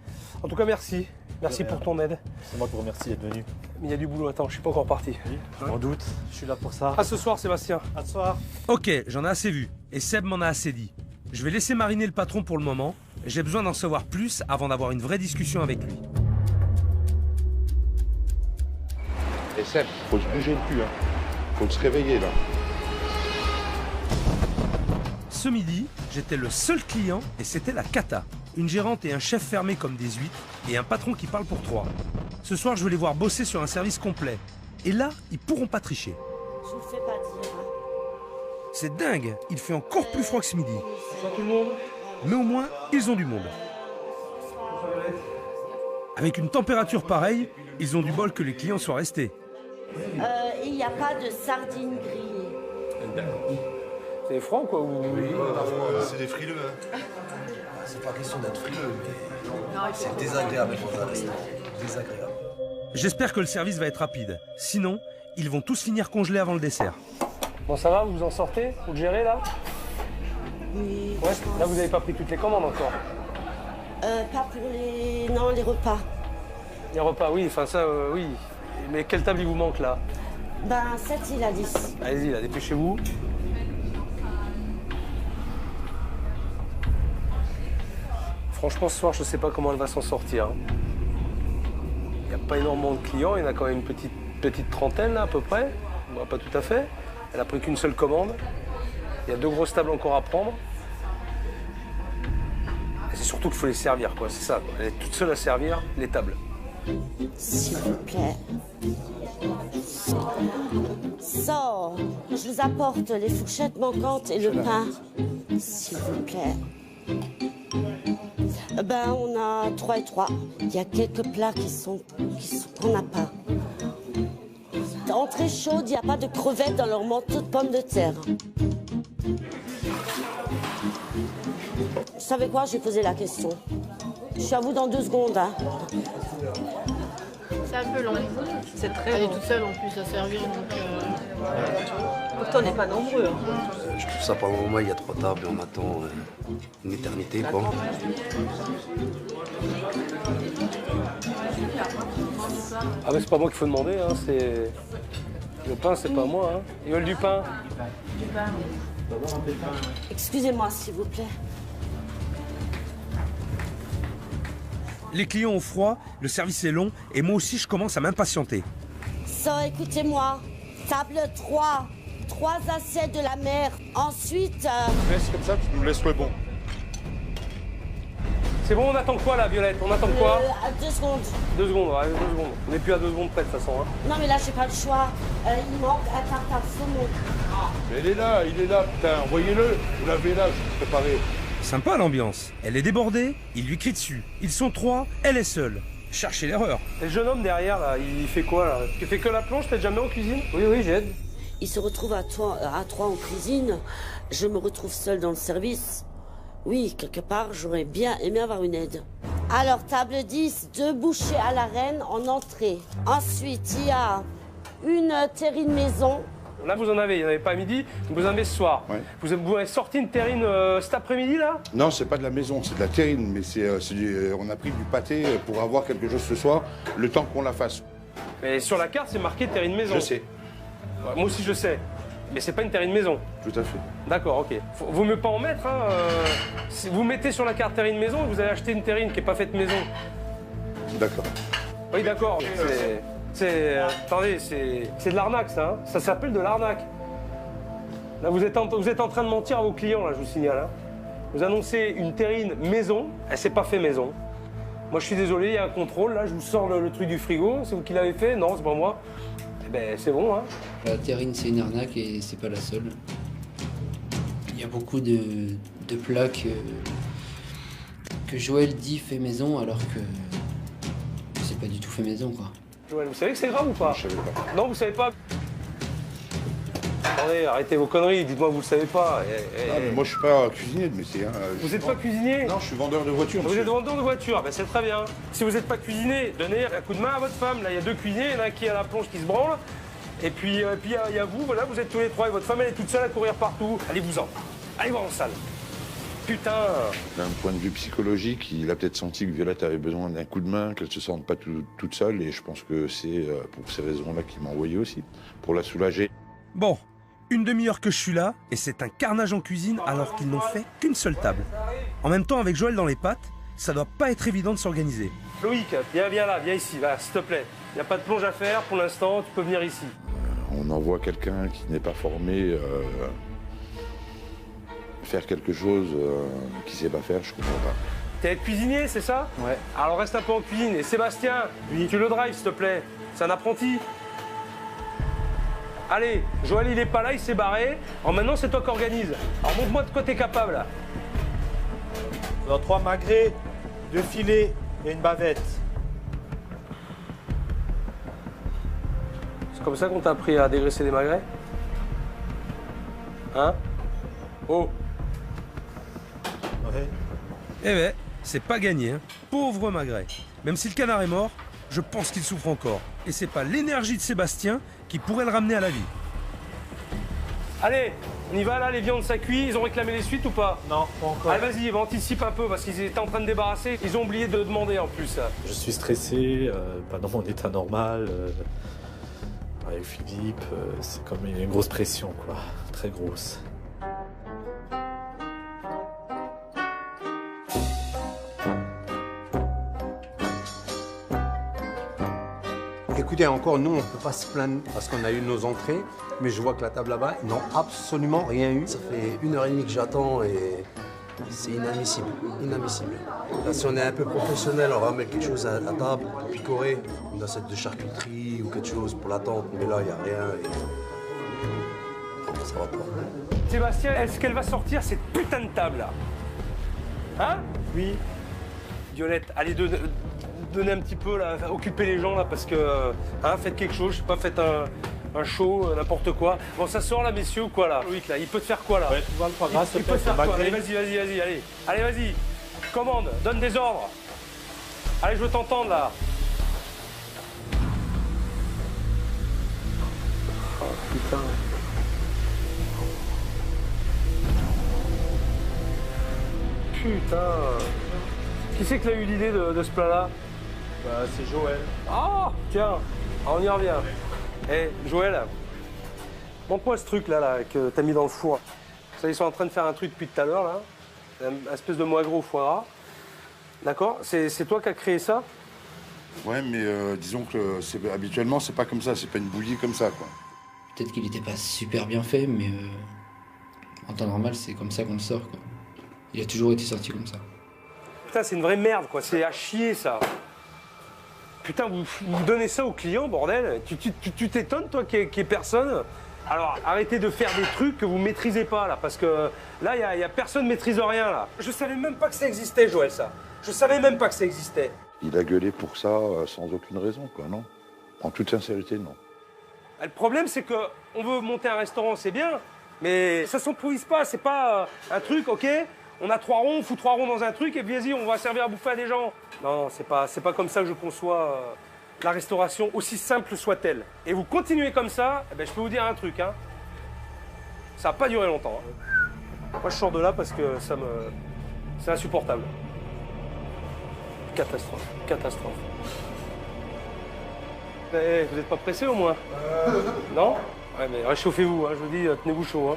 En tout cas, merci. Merci De pour rien. ton aide. C'est moi qui vous remercie d'être venu. Mais il y a du boulot. Attends, je suis pas encore parti. Oui, je m'en doute. Je suis là pour ça. À ce soir, Sébastien. À ce soir. Ok, j'en ai assez vu. Et Seb m'en a assez dit. Je vais laisser mariner le patron pour le moment. J'ai besoin d'en savoir plus avant d'avoir une vraie discussion avec lui. Et Seb, faut se bouger le cul, hein. Faut se réveiller là. Ce midi, j'étais le seul client et c'était la cata. Une gérante et un chef fermés comme des huîtres et un patron qui parle pour trois. Ce soir, je vais les voir bosser sur un service complet. Et là, ils pourront pas tricher. Je vous fais pas dire. Hein. C'est dingue, il fait encore plus froid que ce midi. Bonsoir tout le monde. Mais au moins, ils ont du monde. Avec une température pareille, ils ont du bol que les clients soient restés. Il n'y a pas de sardines grillées. C'est franc quoi ou... C'est des frileux, hein. C'est pas question d'être frileux, mais c'est désagréable dans un restaurant. Désagréable. J'espère que le service va être rapide. Sinon, ils vont tous finir congelés avant le dessert. Bon, ça va, vous vous en sortez? Vous le gérez là? Oui. Ouais. Là, vous n'avez pas pris toutes les commandes encore. Pas pour les... Non, les repas. Les repas, oui, enfin ça, oui. Mais quelle table il vous manque là? Ben, 7 il a 10. Allez-y, là, dépêchez-vous. Franchement, ce soir, je ne sais pas comment elle va s'en sortir. Il n'y a pas énormément de clients, il y en a quand même une petite trentaine là, à peu près. Bon, pas tout à fait. Elle a pris qu'une seule commande. Il y a 2 grosses tables encore à prendre. Et c'est surtout qu'il faut les servir, quoi. C'est ça, quoi. Elle est toute seule à servir les tables. S'il vous plaît. So, je vous apporte les fourchettes manquantes et le pain. S'il vous plaît. Ben, on a 3 et 3. Il y a quelques plats qu'on n'a pas. Entrée chaude, il n'y a pas de crevettes dans leur manteau de pommes de terre. Vous savez quoi, je vais poser la question. Je suis à vous dans 2 secondes. Hein. C'est un peu long. C'est très Elle est long. toute seule en plus à servir, donc... Pourtant, on n'est pas nombreux. Hein. Je trouve ça pas normal, il y a 3 tables et on attend une éternité, quoi. Ah mais c'est pas moi qu'il faut demander, hein, c'est... Le pain, c'est pas moi, hein. Ils veulent du pain. Excusez-moi, s'il vous plaît. Les clients ont froid, le service est long et moi aussi je commence à m'impatienter. So, écoutez-moi. Table 3. 3 assiettes de la mer. Ensuite... Laisse comme ça, tu nous laisses le bon. C'est bon, on attend quoi là, Violette? On attend quoi? 2 secondes. 2 secondes, ouais, 2 secondes. On n'est plus à 2 secondes près de toute façon. Hein. Non, mais là, j'ai pas le choix. Il manque un tartare saumon. Mais il est là, putain, envoyez-le. Vous l'avez là, je suis préparé. Sympa l'ambiance. Elle est débordée, il lui crie dessus. Ils sont 3, elle est seule. Cherchez l'erreur. Et le jeune homme derrière, là, il fait quoi là? Il fait que la plonge, t'es jamais en cuisine? Oui, j'aide. Il se retrouve à 3 en cuisine. Je me retrouve seule dans le service. Oui, quelque part, j'aurais bien aimé avoir une aide. Alors, table 10, 2 bouchées à la reine en entrée. Ensuite, il y a une terrine maison. Là, vous en avez, il n'y en avait pas à midi, vous en avez ce soir. Ouais. Vous avez sorti une terrine cet après-midi, là? Non, c'est pas de la maison, c'est de la terrine, mais on a pris du pâté pour avoir quelque chose ce soir, le temps qu'on la fasse. Mais sur la carte, c'est marqué terrine maison. Je sais, Ouais, moi aussi, je sais. Mais c'est pas une terrine maison. tout à fait. D'accord, ok. Vaut mieux pas en mettre, hein. Si vous mettez sur la carte terrine maison, vous allez acheter une terrine qui n'est pas faite maison. D'accord. Oui, d'accord. Attendez, c'est de l'arnaque, ça. Hein. Ça s'appelle de l'arnaque. Là, vous êtes en train de mentir à vos clients, là, je vous signale. Hein. Vous annoncez une terrine maison, elle s'est pas fait maison. Moi, je suis désolé, il y a un contrôle, là, je vous sors le truc du frigo. C'est vous qui l'avez fait? Non, c'est pas moi. Eh ben, c'est bon, hein. La terrine, c'est une arnaque et c'est pas la seule. Il y a beaucoup de plats que Joël dit fait maison alors que c'est pas du tout fait maison, quoi. Joël, vous savez que c'est grave ou pas? Je savais pas. Non, vous savez pas? Attendez, arrêtez vos conneries, dites-moi que vous le savez pas. Ah, mais moi, je suis pas cuisinier de métier. Hein. Vous n'êtes pas cuisinier? Non, je suis vendeur de voitures. Vous êtes vendeur de voitures, ben c'est très bien. Si vous n'êtes pas cuisinier, donnez un coup de main à votre femme. Là, il y a 2 cuisiniers, il y en a un qui est à la plonge qui se branle. Et puis il y a vous, voilà, vous êtes tous les 3 et votre femme, elle est toute seule à courir partout. Allez-vous-en. Allez voir en salle. Putain. D'un point de vue psychologique, il a peut-être senti que Violette avait besoin d'un coup de main, qu'elle se sente pas toute seule. Et je pense que c'est pour ces raisons-là qu'il m'a envoyé aussi, pour la soulager. Bon, une demi-heure que je suis là, et c'est un carnage en cuisine alors qu'ils n'ont fait qu'une seule table. En même temps, avec Joël dans les pattes, ça doit pas être évident de s'organiser. Loïc, viens là, viens ici, va, s'il te plaît. Il n'y a pas de plonge à faire pour l'instant, tu peux venir ici. On envoie quelqu'un qui n'est pas formé faire quelque chose qu'il sait pas faire, je comprends pas. T'es cuisinier, c'est ça? Ouais. Alors reste un peu en cuisine. Et Sébastien, tu le drives, s'il te plaît. C'est un apprenti. Allez, Joël, il est pas là, il s'est barré. Alors maintenant, c'est toi qui organise. Alors montre-moi de quoi t'es capable, là. Dans 3 magrets, 2 filets et une bavette. C'est comme ça qu'on t'a appris à dégraisser des magrets? Hein? Oh! Ouais. Eh ben, c'est pas gagné, hein. Pauvre Magret. Même si le canard est mort, je pense qu'il souffre encore. Et c'est pas l'énergie de Sébastien qui pourrait le ramener à la vie. Allez, on y va là, les viandes ça cuit. Ils ont réclamé les suites ou pas? Non, pas encore. Allez, vas-y, anticipe un peu parce qu'ils étaient en train de débarrasser. Ils ont oublié de demander en plus. Je suis stressé, pas dans mon état normal. Avec Philippe, c'est comme une grosse pression, quoi. Très grosse. Écoutez, encore, nous, on ne peut pas se plaindre parce qu'on a eu nos entrées, mais je vois que la table là-bas, ils n'ont absolument rien eu. Ça fait 1h30 que j'attends et c'est inadmissible. Inadmissible. Là, si on est un peu professionnel, on va mettre quelque chose à table pour picorer, une assiette de charcuterie ou quelque chose pour l'attente, mais là, il n'y a rien et ça va pas. Sébastien, est-ce qu'elle va sortir cette putain de table là? Hein? Oui. Violette, allez, donnez un petit peu là, occupez les gens là parce que, hein, faites quelque chose, je sais pas, faites un show, n'importe quoi. Bon, ça sort là, messieurs, ou quoi là? Loïc là, il peut te faire quoi là? Ouais, tu vois le programme, il peut te faire quoi? Allez, vas-y, allez. Allez, vas-y. Commande, donne des ordres. Allez, je veux t'entendre là. Oh putain. Putain. Qui c'est qui a eu l'idée de ce plat-là? Bah, c'est Joël. Ah, tiens, on y revient. Eh, Joël, montre-moi ce truc-là que t'as mis dans le four. Ça, ils sont en train de faire un truc depuis tout à l'heure, là. Une espèce de mois gros foie gras. D'accord? C'est toi qui as créé ça? Ouais, mais disons que habituellement, c'est pas comme ça. C'est pas une bouillie comme ça, quoi. Peut-être qu'il n'était pas super bien fait, mais en temps normal, c'est comme ça qu'on le sort, quoi. Il a toujours été sorti comme ça. Putain, c'est une vraie merde, quoi. C'est à chier, ça. Putain, vous donnez ça aux clients, bordel. Tu t'étonnes, toi, qu'il y ait personne? Alors, arrêtez de faire des trucs que vous maîtrisez pas, là, parce que là, il y a personne qui maîtrise rien, là. Je savais même pas que ça existait, Joël, ça. Je savais même pas que ça existait. Il a gueulé pour ça sans aucune raison, quoi, non? En toute sincérité, non. Le problème, c'est que on veut monter un restaurant, c'est bien, mais ça s'improvise pas. C'est pas un truc, ok? On a 3 ronds, on fout 3 ronds dans un truc et puis vas-y, on va servir à bouffer à des gens. Non, c'est pas comme ça que je conçois la restauration, aussi simple soit-elle. Et vous continuez comme ça, eh ben, je peux vous dire un truc, hein. Ça va pas durer longtemps. Hein. Moi, je sors de là parce que c'est insupportable. Catastrophe, catastrophe. Eh, vous n'êtes pas pressé au moins? Non? Ouais, mais réchauffez-vous, hein, je vous dis, tenez-vous chaud. Hein.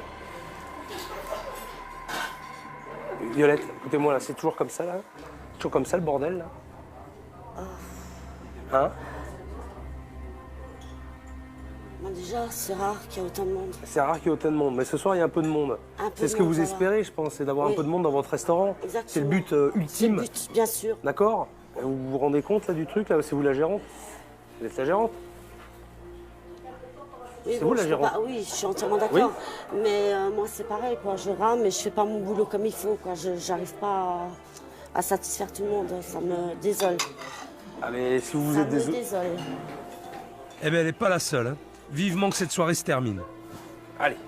Violette, écoutez-moi là, c'est toujours comme ça là? Toujours comme ça le bordel là? Hein? Bon, déjà, c'est rare qu'il y ait autant de monde. C'est rare qu'il y ait autant de monde, mais ce soir il y a un peu de monde. C'est ce que vous espérez, je pense, c'est d'avoir un peu de monde dans votre restaurant. C'est le but ultime. C'est le but, bien sûr. D'accord? Vous vous rendez compte là du truc là? C'est vous la gérante? Vous êtes la gérante? Oui, c'est vous la gérante? Oui, je suis entièrement d'accord. Oui. Mais moi c'est pareil, quoi. Je rame et je fais pas mon boulot comme il faut, quoi. J'arrive pas à satisfaire tout le monde. Ça me désole. Ah mais si vous êtes désolé. Eh bien, elle n'est pas la seule. Hein. Vivement que cette soirée se termine. Allez.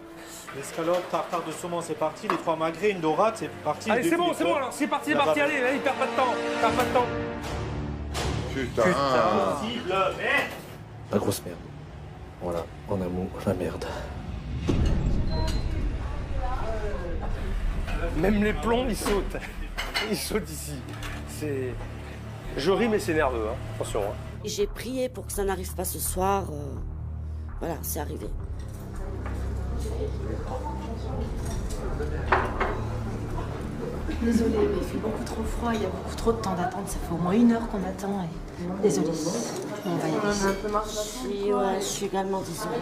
L'escalope, tartare de saumon, c'est parti. Les 3 magrets, une dorade, c'est parti. Allez, c'est bon, alors, c'est parti, allez, allez, perds pas de temps, perds pas de temps. Putain. La grosse merde. Voilà, en amour, la merde. Même les plombs, ils sautent. Ils sautent ici. Je ris, mais c'est nerveux, hein. Attention. Hein. J'ai prié pour que ça n'arrive pas ce soir. Voilà, c'est arrivé. Désolée, mais il fait beaucoup trop froid, il y a beaucoup trop de temps d'attente. Ça fait au moins 1 heure qu'on attend. Et... Désolée. On va y aller. Je suis également désolée.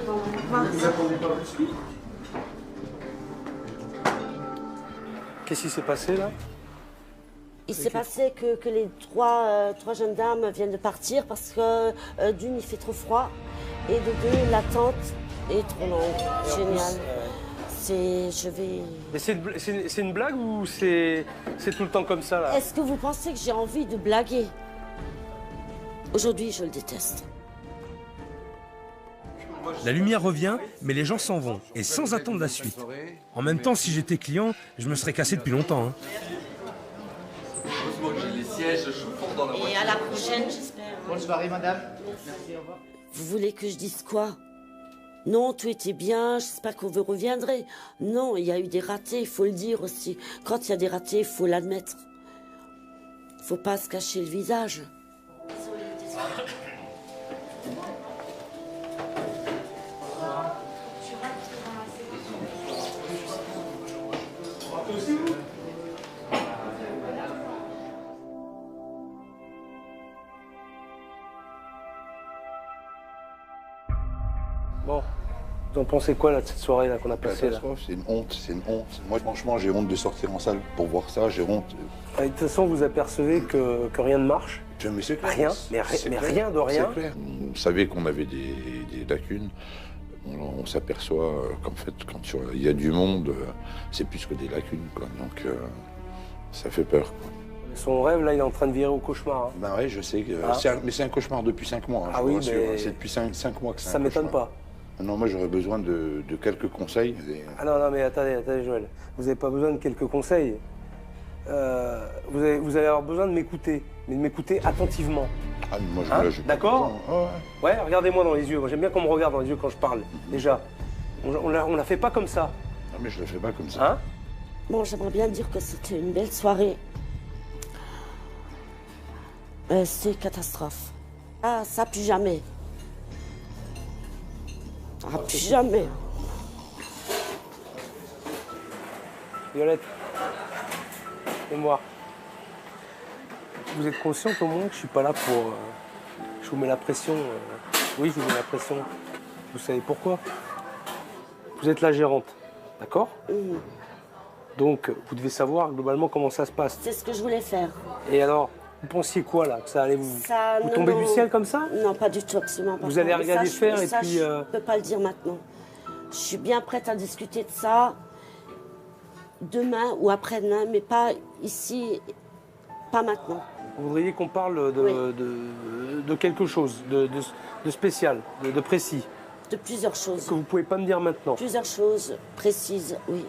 Qu'est-ce qui s'est passé là? Il s'est passé que les trois jeunes dames viennent de partir parce que d'une, il fait trop froid et de deux, l'attente est trop longue. Génial. Je vais... Mais c'est une blague ou c'est tout le temps comme ça là? Est-ce que vous pensez que j'ai envie de blaguer? Aujourd'hui, je le déteste. La lumière revient, mais les gens s'en vont, et sans attendre la suite. En même temps, si j'étais client, je me serais cassé depuis longtemps. Hein. Et à la prochaine, j'espère. Bonne soirée, madame. Merci, au revoir. Vous voulez que je dise quoi? Non, tout était bien, j'espère que vous reviendrez. Non, il y a eu des ratés, il faut le dire aussi. Quand il y a des ratés, il faut l'admettre. Il ne faut pas se cacher le visage. Bon, vous en pensez quoi là de cette soirée là qu'on a passée là? C'est une honte, c'est une honte. Moi franchement j'ai honte de sortir en salle pour voir ça, j'ai honte. De toute façon vous apercevez que rien ne marche? Mais c'est clair. Rien, mais rien de rien. C'est clair. On savait qu'on avait des lacunes. On s'aperçoit qu'en fait quand il y a du monde, c'est plus que des lacunes, quoi. Donc ça fait peur, quoi. Son rêve, là, il est en train de virer au cauchemar. Hein. Ben oui, je sais. Mais c'est un cauchemar depuis 5 mois. Hein, ah oui, mais... C'est depuis 5 mois que c'est un ça m'étonne pas. Non, moi, j'aurais besoin de quelques conseils. Ah non, mais attendez, Joël. Vous n'avez pas besoin de quelques conseils. Vous allez avoir besoin de m'écouter, mais de m'écouter attentivement. Ah, mais moi, je d'accord. Ouais, regardez-moi dans les yeux. J'aime bien qu'on me regarde dans les yeux quand je parle, déjà. On la fait pas comme ça. Ah, mais je la fais pas comme ça. Hein? Bon, j'aimerais bien dire que c'était une belle soirée. C'est catastrophe. Ah, ça plus jamais. Ah, plus jamais. Violette, et moi. Vous êtes consciente au moins que je suis pas là pour... je vous mets la pression. Oui, je vous mets la pression. Vous savez pourquoi? Vous êtes la gérante, d'accord? Donc, vous devez savoir globalement comment ça se passe. C'est ce que je voulais faire. Et alors, vous pensiez quoi là? Que ça allait vous tomber du ciel comme ça? Non, pas du tout, absolument pas. Vous allez regarder faire et puis... Je ne peux pas le dire maintenant. Je suis bien prête à discuter de ça demain ou après-demain, mais pas ici, pas maintenant. Vous voudriez qu'on parle de quelque chose, de spécial, de précis? De plusieurs choses. Que vous ne pouvez pas me dire maintenant? Plusieurs choses précises, oui.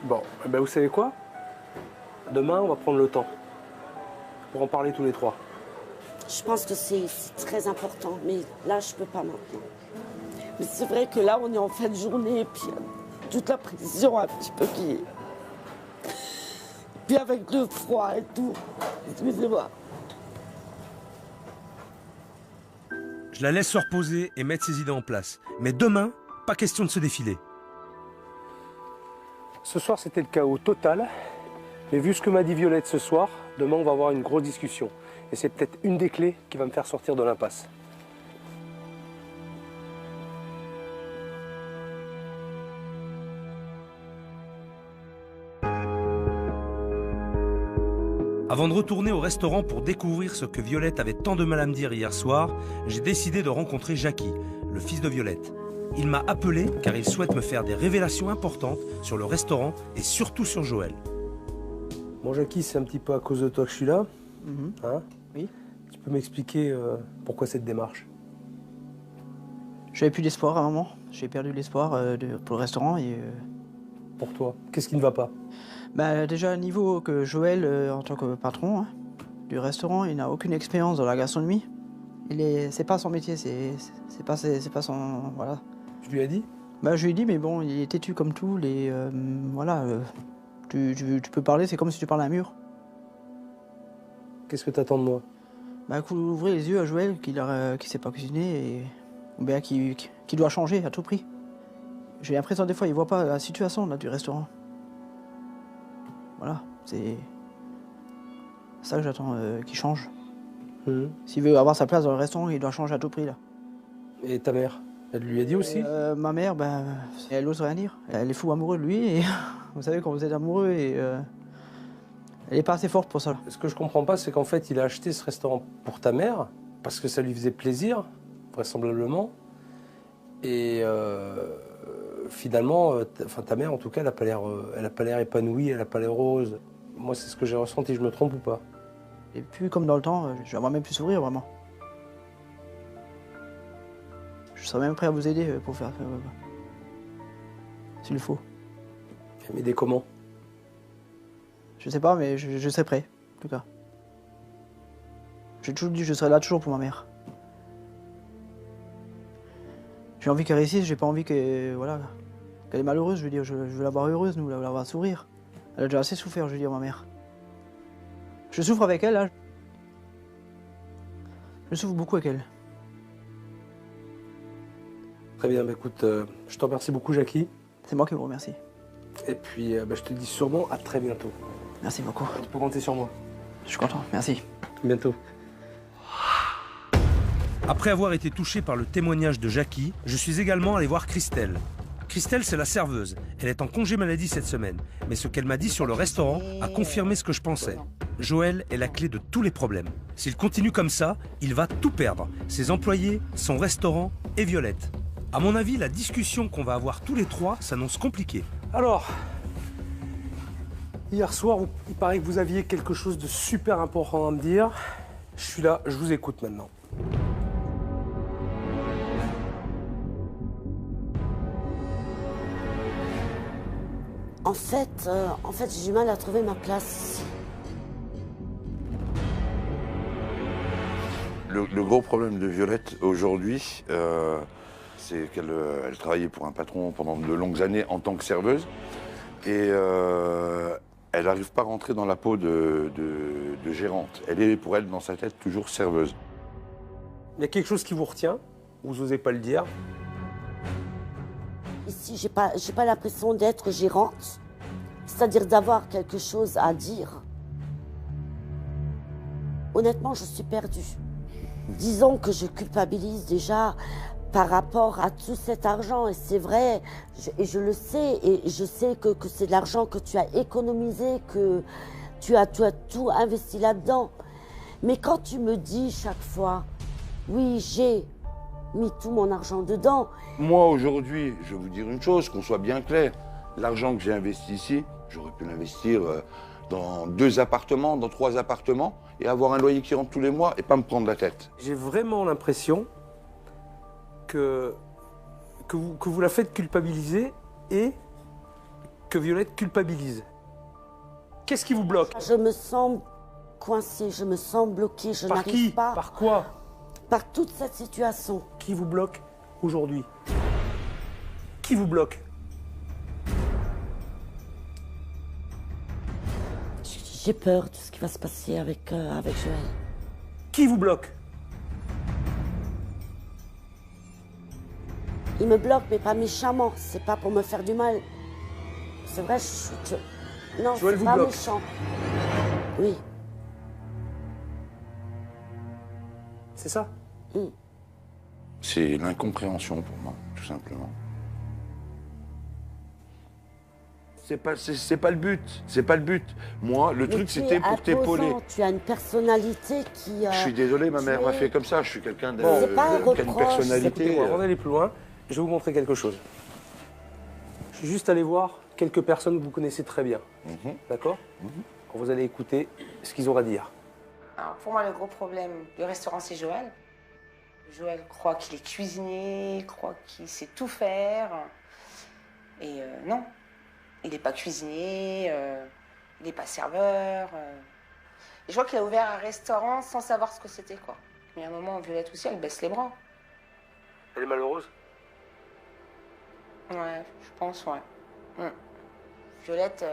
Bon, eh ben vous savez quoi? Demain, on va prendre le temps pour en parler tous les trois. Je pense que c'est très important, mais là, je ne peux pas maintenant. Mais c'est vrai que là, on est en fin de journée, et puis toute la pression un petit peu qui est... Puis avec le froid et tout, excusez-moi. Je la laisse se reposer et mettre ses idées en place. Mais demain, pas question de se défiler. Ce soir, c'était le chaos total. Mais vu ce que m'a dit Violette ce soir, demain, on va avoir une grosse discussion. Et c'est peut-être une des clés qui va me faire sortir de l'impasse. Avant de retourner au restaurant pour découvrir ce que Violette avait tant de mal à me dire hier soir, j'ai décidé de rencontrer Jackie, le fils de Violette. Il m'a appelé car il souhaite me faire des révélations importantes sur le restaurant et surtout sur Joël. Bon Jackie, c'est un petit peu à cause de toi que je suis là. Hein? Oui. Tu peux m'expliquer pourquoi cette démarche? J'avais plus d'espoir à un moment. J'ai perdu l'espoir pour le restaurant. Et, Pour toi, qu'est-ce qui ne va pas? Bah, déjà, niveau que Joël, en tant que patron hein, du restaurant, il n'a aucune expérience dans la gastronomie. C'est pas son métier, c'est pas son... Voilà. Tu lui as dit? Bah, je lui ai dit, mais bon, il est têtu comme tout. Voilà, tu peux parler, c'est comme si tu parlais à un mur. Qu'est-ce que tu attends de moi? Bah, ouvrez les yeux à Joël qui sait pas cuisiner et ou bien qui doit changer à tout prix. J'ai l'impression des fois il voit pas la situation là, du restaurant. Voilà, c'est ça que j'attends qu'il change. S'il veut avoir sa place dans le restaurant, il doit changer à tout prix là. Et ta mère, elle lui a dit aussi? Ma mère, ben, elle n'ose rien dire. Elle est fou amoureuse de lui et vous savez quand vous êtes amoureux et elle n'est pas assez forte pour ça. Ce que je comprends pas, c'est qu'en fait, il a acheté ce restaurant pour ta mère, parce que ça lui faisait plaisir, vraisemblablement. Et finalement, ta mère, en tout cas, elle n'a pas l'air épanouie, elle n'a pas l'air heureuse. Moi, c'est ce que j'ai ressenti, je me trompe ou pas? Et puis, comme dans le temps, je vais même plus sourire, vraiment. Je serais même prêt à vous aider pour faire... s'il le faut. M'aider comment? Je sais pas, mais je serai prêt, en tout cas. J'ai toujours dit que je serai là toujours pour ma mère. J'ai envie qu'elle réussisse, j'ai pas envie qu'elle est malheureuse, je veux dire, je veux la voir heureuse, nous, la voir sourire. Elle a déjà assez souffert, je veux dire, ma mère. Je souffre avec elle, là. Je souffre beaucoup avec elle. Très bien, bah, écoute, je te remercie beaucoup, Jackie. C'est moi qui vous remercie. Et puis, je te dis sûrement à très bientôt. Merci beaucoup. Tu peux compter sur moi. Je suis content, merci. À bientôt. Après avoir été touché par le témoignage de Jackie, je suis également allé voir Christelle. Christelle, c'est la serveuse. Elle est en congé maladie cette semaine. Mais ce qu'elle m'a dit sur le restaurant a confirmé ce que je pensais. Joël est la clé de tous les problèmes. S'il continue comme ça, il va tout perdre. Ses employés, son restaurant et Violette. À mon avis, la discussion qu'on va avoir tous les trois s'annonce compliquée. Alors, hier soir, il paraît que vous aviez quelque chose de super important à me dire. Je suis là, je vous écoute maintenant. En fait, j'ai du mal à trouver ma place ici. Le gros problème de Violette aujourd'hui, c'est qu'elle travaillait pour un patron pendant de longues années en tant que serveuse. Et elle n'arrive pas à rentrer dans la peau de gérante. Elle est, pour elle, dans sa tête, toujours serveuse. Il y a quelque chose qui vous retient, vous n'osez pas le dire. Ici, j'ai pas l'impression d'être gérante, c'est-à-dire d'avoir quelque chose à dire. Honnêtement, je suis perdue. Disons que je culpabilise déjà par rapport à tout cet argent, et c'est vrai, je le sais, et je sais que c'est de l'argent que tu as économisé, que tu as tout investi là-dedans. Mais quand tu me dis chaque fois, oui, j'ai mis tout mon argent dedans. Moi, aujourd'hui, je vais vous dire une chose, qu'on soit bien clair. L'argent que j'ai investi ici, j'aurais pu l'investir dans 2 appartements, dans 3 appartements, et avoir un loyer qui rentre tous les mois et pas me prendre la tête. J'ai vraiment l'impression que vous la faites culpabiliser et que Violette culpabilise. Qu'est-ce qui vous bloque? Je me sens coincée, je me sens bloquée, je n'arrive pas. Par quoi? Par toute cette situation. Qui vous bloque aujourd'hui? Qui vous bloque? J'ai peur de ce qui va se passer avec Joël. Qui vous bloque? Il me bloque, mais pas méchamment. C'est pas pour me faire du mal. C'est vrai, non, Joël c'est pas bloque. méchant. Oui. C'est ça? C'est l'incompréhension pour moi, tout simplement. C'est pas le but, c'est pas le but. Moi, le truc, c'était pour t'épauler. Tu as une personnalité qui... Je suis désolé, ma mère m'a fait comme ça. Je suis quelqu'un qui pas un a une reproche, personnalité. Avant d'aller plus loin, je vais vous montrer quelque chose. Je suis juste allé voir quelques personnes que vous connaissez très bien. D'accord? Quand vous allez écouter ce qu'ils ont à dire. Alors, pour moi, le gros problème du restaurant, c'est Joël. Joël croit qu'il est cuisinier, croit qu'il sait tout faire. Et non, il n'est pas cuisinier, il n'est pas serveur. Et je crois qu'il a ouvert un restaurant sans savoir ce que c'était, quoi. Mais à un moment, Violette aussi, elle baisse les bras. Elle est malheureuse? Ouais, je pense, ouais. Violette,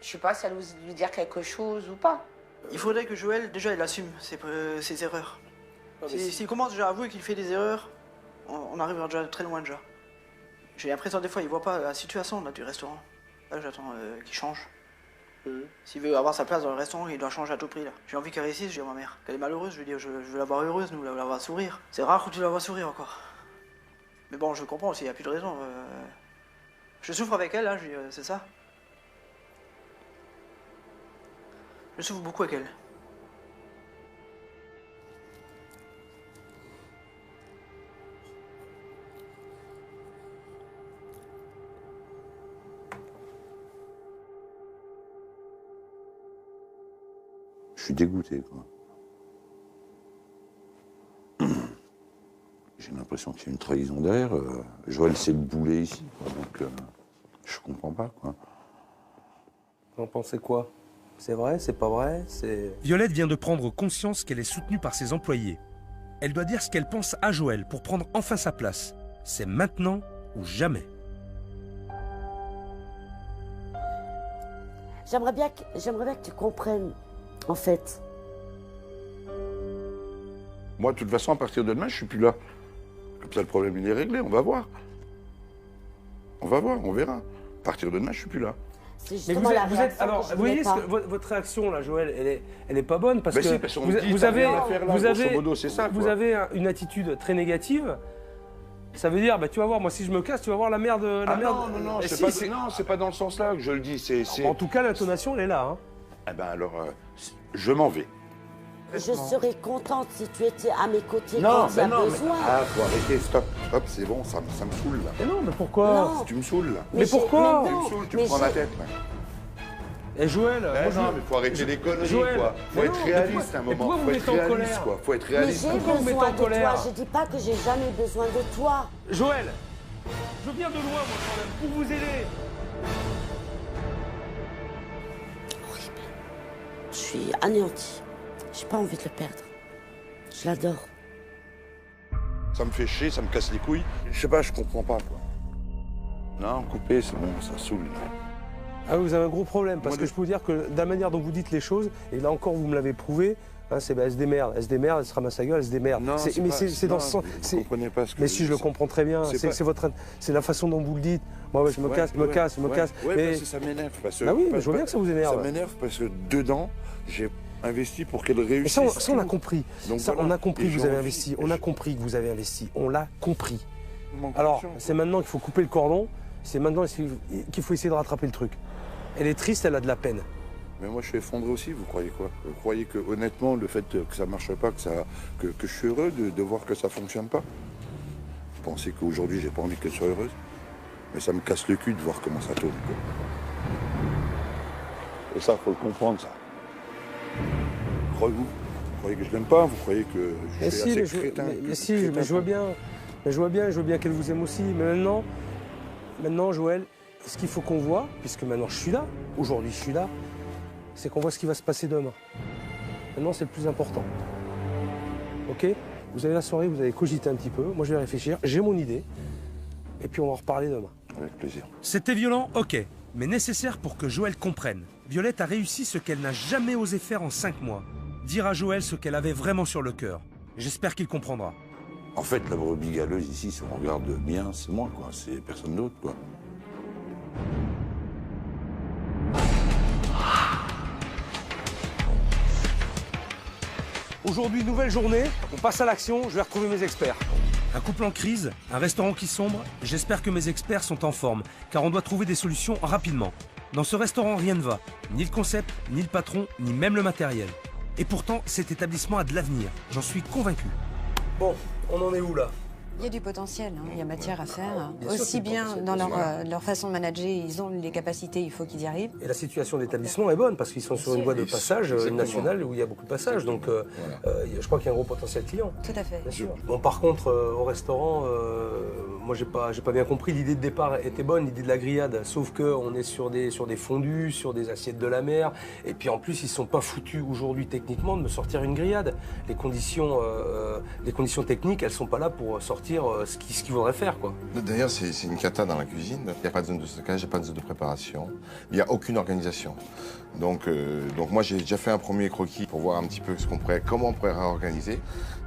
je sais pas si elle ose lui dire quelque chose ou pas. Il faudrait que Joël, déjà, il assume ses erreurs. S'il commence déjà à avouer qu'il fait des erreurs, on arrivera déjà très loin déjà. J'ai l'impression des fois, il voit pas la situation là, du restaurant. Là, j'attends qu'il change. S'il veut avoir sa place dans le restaurant, il doit changer à tout prix là. J'ai envie qu'elle réussisse, je dis à ma mère. Qu'elle est malheureuse, je lui dis, je veux la voir heureuse, nous, la voir sourire. C'est rare que tu la vois sourire encore. Mais bon, je comprends aussi, il n'y a plus de raison. Je souffre avec elle, hein, c'est ça. Je souffre beaucoup avec elle. Je suis dégoûté, quoi. J'ai l'impression qu'il y a une trahison derrière. Joël s'est boulé ici, quoi, donc je comprends pas, quoi. Vous en pensez quoi? C'est vrai, c'est pas vrai, c'est... Violette vient de prendre conscience qu'elle est soutenue par ses employés. Elle doit dire ce qu'elle pense à Joël pour prendre enfin sa place. C'est maintenant ou jamais. J'aimerais bien que tu comprennes, en fait. Moi, de toute façon, à partir de demain, je suis plus là. Comme ça, le problème, il est réglé, on va voir. On va voir, on verra. À partir de demain, je suis plus là. Mais vous êtes alors, vous voyez votre réaction là, Joël, elle est pas bonne parce que vous avez une attitude très négative. Ça veut dire, bah, tu vas voir, moi si je me casse, tu vas voir la merde. Non, c'est pas dans le sens là que je le dis. En tout cas, l'intonation, elle est là. Hein. Eh ben alors, je m'en vais. Je serais contente si tu étais à mes côtés quand il y a besoin. Ah, faut arrêter, stop, c'est bon, ça me saoule là. Mais non, mais pourquoi? Non. Tu me saoules là. Mais pourquoi? Tu me saoules, tu me prends la tête là. Et Joël, non, mais faut arrêter les conneries, Joël, quoi. Faut être réaliste à un moment. Pourquoi vous mettez en colère, quoi. Faut être réaliste. Mais j'ai besoin de toi. Je dis pas que j'ai jamais besoin de toi. Joël, je viens de loin, moi, quand même, pour vous aider. Horrible. Je suis anéantie. J'ai pas envie de le perdre. Je l'adore. Ça me fait chier, ça me casse les couilles. Je sais pas, je comprends pas, quoi. Non, couper, c'est bon, ça saoule. Ah, vous avez un gros problème, parce que je peux vous dire que de la manière dont vous dites les choses, et là encore vous me l'avez prouvé, hein, c'est elle se démerde, elle se ramasse la gueule, elle se démerde. Non, c'est dans ce sens. Vous comprenez pas ce que mais si je le comprends très bien, c'est la façon dont vous le dites. Moi, je me casse, je me casse. Ouais, parce que ça m'énerve. Bah oui, mais je vois bien que ça vous énerve. Ça m'énerve parce que dedans, j'ai investi pour qu'elle réussisse. Mais ça, on a compris. Donc, ça, voilà. On a compris que vous avez investi. On a compris que vous avez investi. On l'a compris. Alors, c'est maintenant qu'il faut couper le cordon. C'est maintenant qu'il faut essayer de rattraper le truc. Elle est triste, elle a de la peine. Mais moi, je suis effondré aussi, vous croyez quoi? Vous croyez que, honnêtement, le fait que ça ne marche pas, que je suis heureux de voir que ça ne fonctionne pas? Vous pensez qu'aujourd'hui, j'ai pas envie qu'elle soit heureuse? Mais ça me casse le cul de voir comment ça tourne, quoi. Et ça, faut le comprendre, ça. Croyez-vous? Vous croyez que je l'aime pas? Vous croyez que je suis assez crétin? Mais je vois bien. Mais je vois bien qu'elle vous aime aussi. Mais maintenant, Joël, ce qu'il faut qu'on voit, puisque maintenant je suis là, aujourd'hui je suis là, c'est qu'on voit ce qui va se passer demain. Maintenant, c'est le plus important. Ok? Vous avez la soirée, vous allez cogiter un petit peu. Moi, je vais réfléchir. J'ai mon idée. Et puis, on va en reparler demain. Avec plaisir. C'était violent, ok. Mais nécessaire pour que Joël comprenne. Violette a réussi ce qu'elle n'a jamais osé faire en 5 mois. Dire à Joël ce qu'elle avait vraiment sur le cœur. J'espère qu'il comprendra. En fait, la brebis galeuse ici, si on regarde bien, c'est moi, quoi. C'est personne d'autre, quoi. Aujourd'hui, nouvelle journée, on passe à l'action, je vais retrouver mes experts. Un couple en crise, un restaurant qui sombre, j'espère que mes experts sont en forme, car on doit trouver des solutions rapidement. Dans ce restaurant, rien ne va, ni le concept, ni le patron, ni même le matériel. Et pourtant, cet établissement a de l'avenir, j'en suis convaincu. Bon, on en est où là? Il y a du potentiel, hein. Il y a matière à faire. Bien sûr, Aussi c'est bien potentiel, dans bien leur façon de manager, ils ont les capacités, il faut qu'ils y arrivent. Et la situation d'établissement est bonne parce qu'ils sont sur une voie de passage nationale où il y a beaucoup de passages. Donc je crois qu'il y a un gros potentiel client. Tout à fait. Bien sûr. Bon, par contre, au restaurant, moi j'ai pas bien compris. L'idée de départ était bonne, l'idée de la grillade. Sauf qu'on est sur des fondus, sur des assiettes de la mer. Et puis en plus, ils sont pas foutus aujourd'hui techniquement de me sortir une grillade. Les conditions techniques, elles sont pas là pour sortir ce qu'ils voudraient faire, quoi. D'ailleurs, c'est une cata dans la cuisine. Il n'y a pas de zone de stockage, il n'y a pas de zone de préparation. Il n'y a aucune organisation. Donc moi, j'ai déjà fait un premier croquis pour voir un petit peu comment on pourrait réorganiser.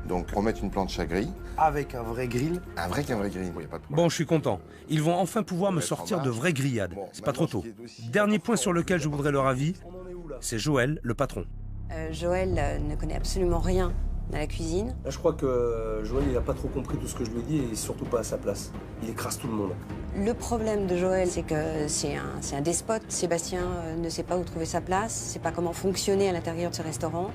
Donc, remettre une planche à grille. Avec un vrai grill. Avec un vrai grill, il n'y a pas de problème. Bon, je suis content. Ils vont enfin pouvoir me sortir de vraies grillades. C'est pas trop tôt. Dernier point sur lequel je voudrais leur avis, c'est Joël, le patron. Joël ne connaît absolument rien à la cuisine. Là, je crois que Joël, il n'a pas trop compris tout ce que je lui ai dit et il est surtout pas à sa place. Il écrase tout le monde. Le problème de Joël, c'est que c'est un despote. Sébastien ne sait pas où trouver sa place, ne sait pas comment fonctionner à l'intérieur de ce restaurant.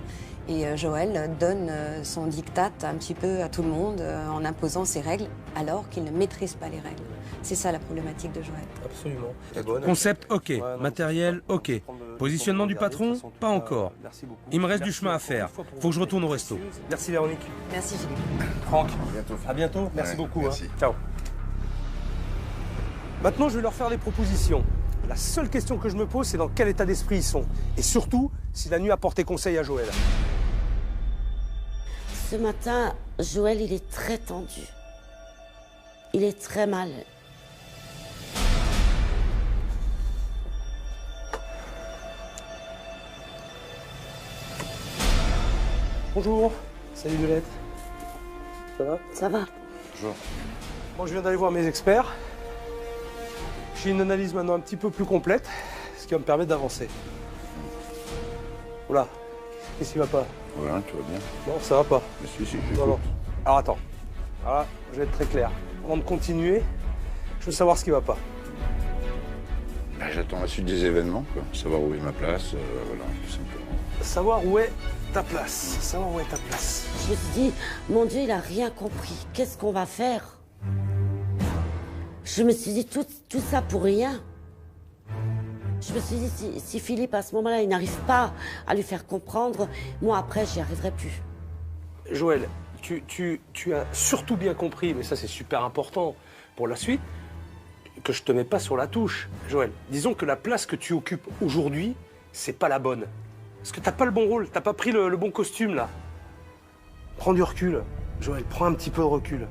Et Joël donne son diktat un petit peu à tout le monde en imposant ses règles, alors qu'il ne maîtrise pas les règles. C'est ça la problématique de Joël. Absolument. Concept, ok. Matériel, ok. Positionnement du patron, pas encore. Il me reste du chemin à faire. Faut que je retourne au resto. Merci Véronique. Merci Philippe. Franck, à bientôt. Merci beaucoup. Merci. Ciao. Maintenant, je vais leur faire des propositions. La seule question que je me pose, c'est dans quel état d'esprit ils sont. Et surtout, si la nuit a porté conseil à Joël. Ce matin, Joël, il est très tendu. Il est très mal. Bonjour. Salut Violette. Ça va? Ça va. Bonjour. Bon, je viens d'aller voir mes experts. J'ai une analyse maintenant un petit peu plus complète, ce qui va me permettre d'avancer. Oula, qu'est-ce qui va pas? Voilà, tout va bien. Non, ça va pas. Mais si, Non, non. Alors attends. Alors là, je vais être très clair. Avant de continuer, je veux savoir ce qui va pas. Ben, j'attends la suite des événements, quoi. Savoir où est ma place, voilà, tout simplement. Savoir où est ta place. Savoir où est ta place. Je me suis dit, mon Dieu, il a rien compris. Qu'est-ce qu'on va faire? Je me suis dit, tout ça pour rien. Je me suis dit, si Philippe, à ce moment-là, il n'arrive pas à lui faire comprendre, moi, après, j'y arriverai plus. Joël, tu as surtout bien compris, mais ça, c'est super important pour la suite, que je te mets pas sur la touche. Joël, disons que la place que tu occupes aujourd'hui, c'est pas la bonne. Parce que t'as pas le bon rôle, t'as pas pris le bon costume, là. Prends du recul. Joël, prends un petit peu de recul.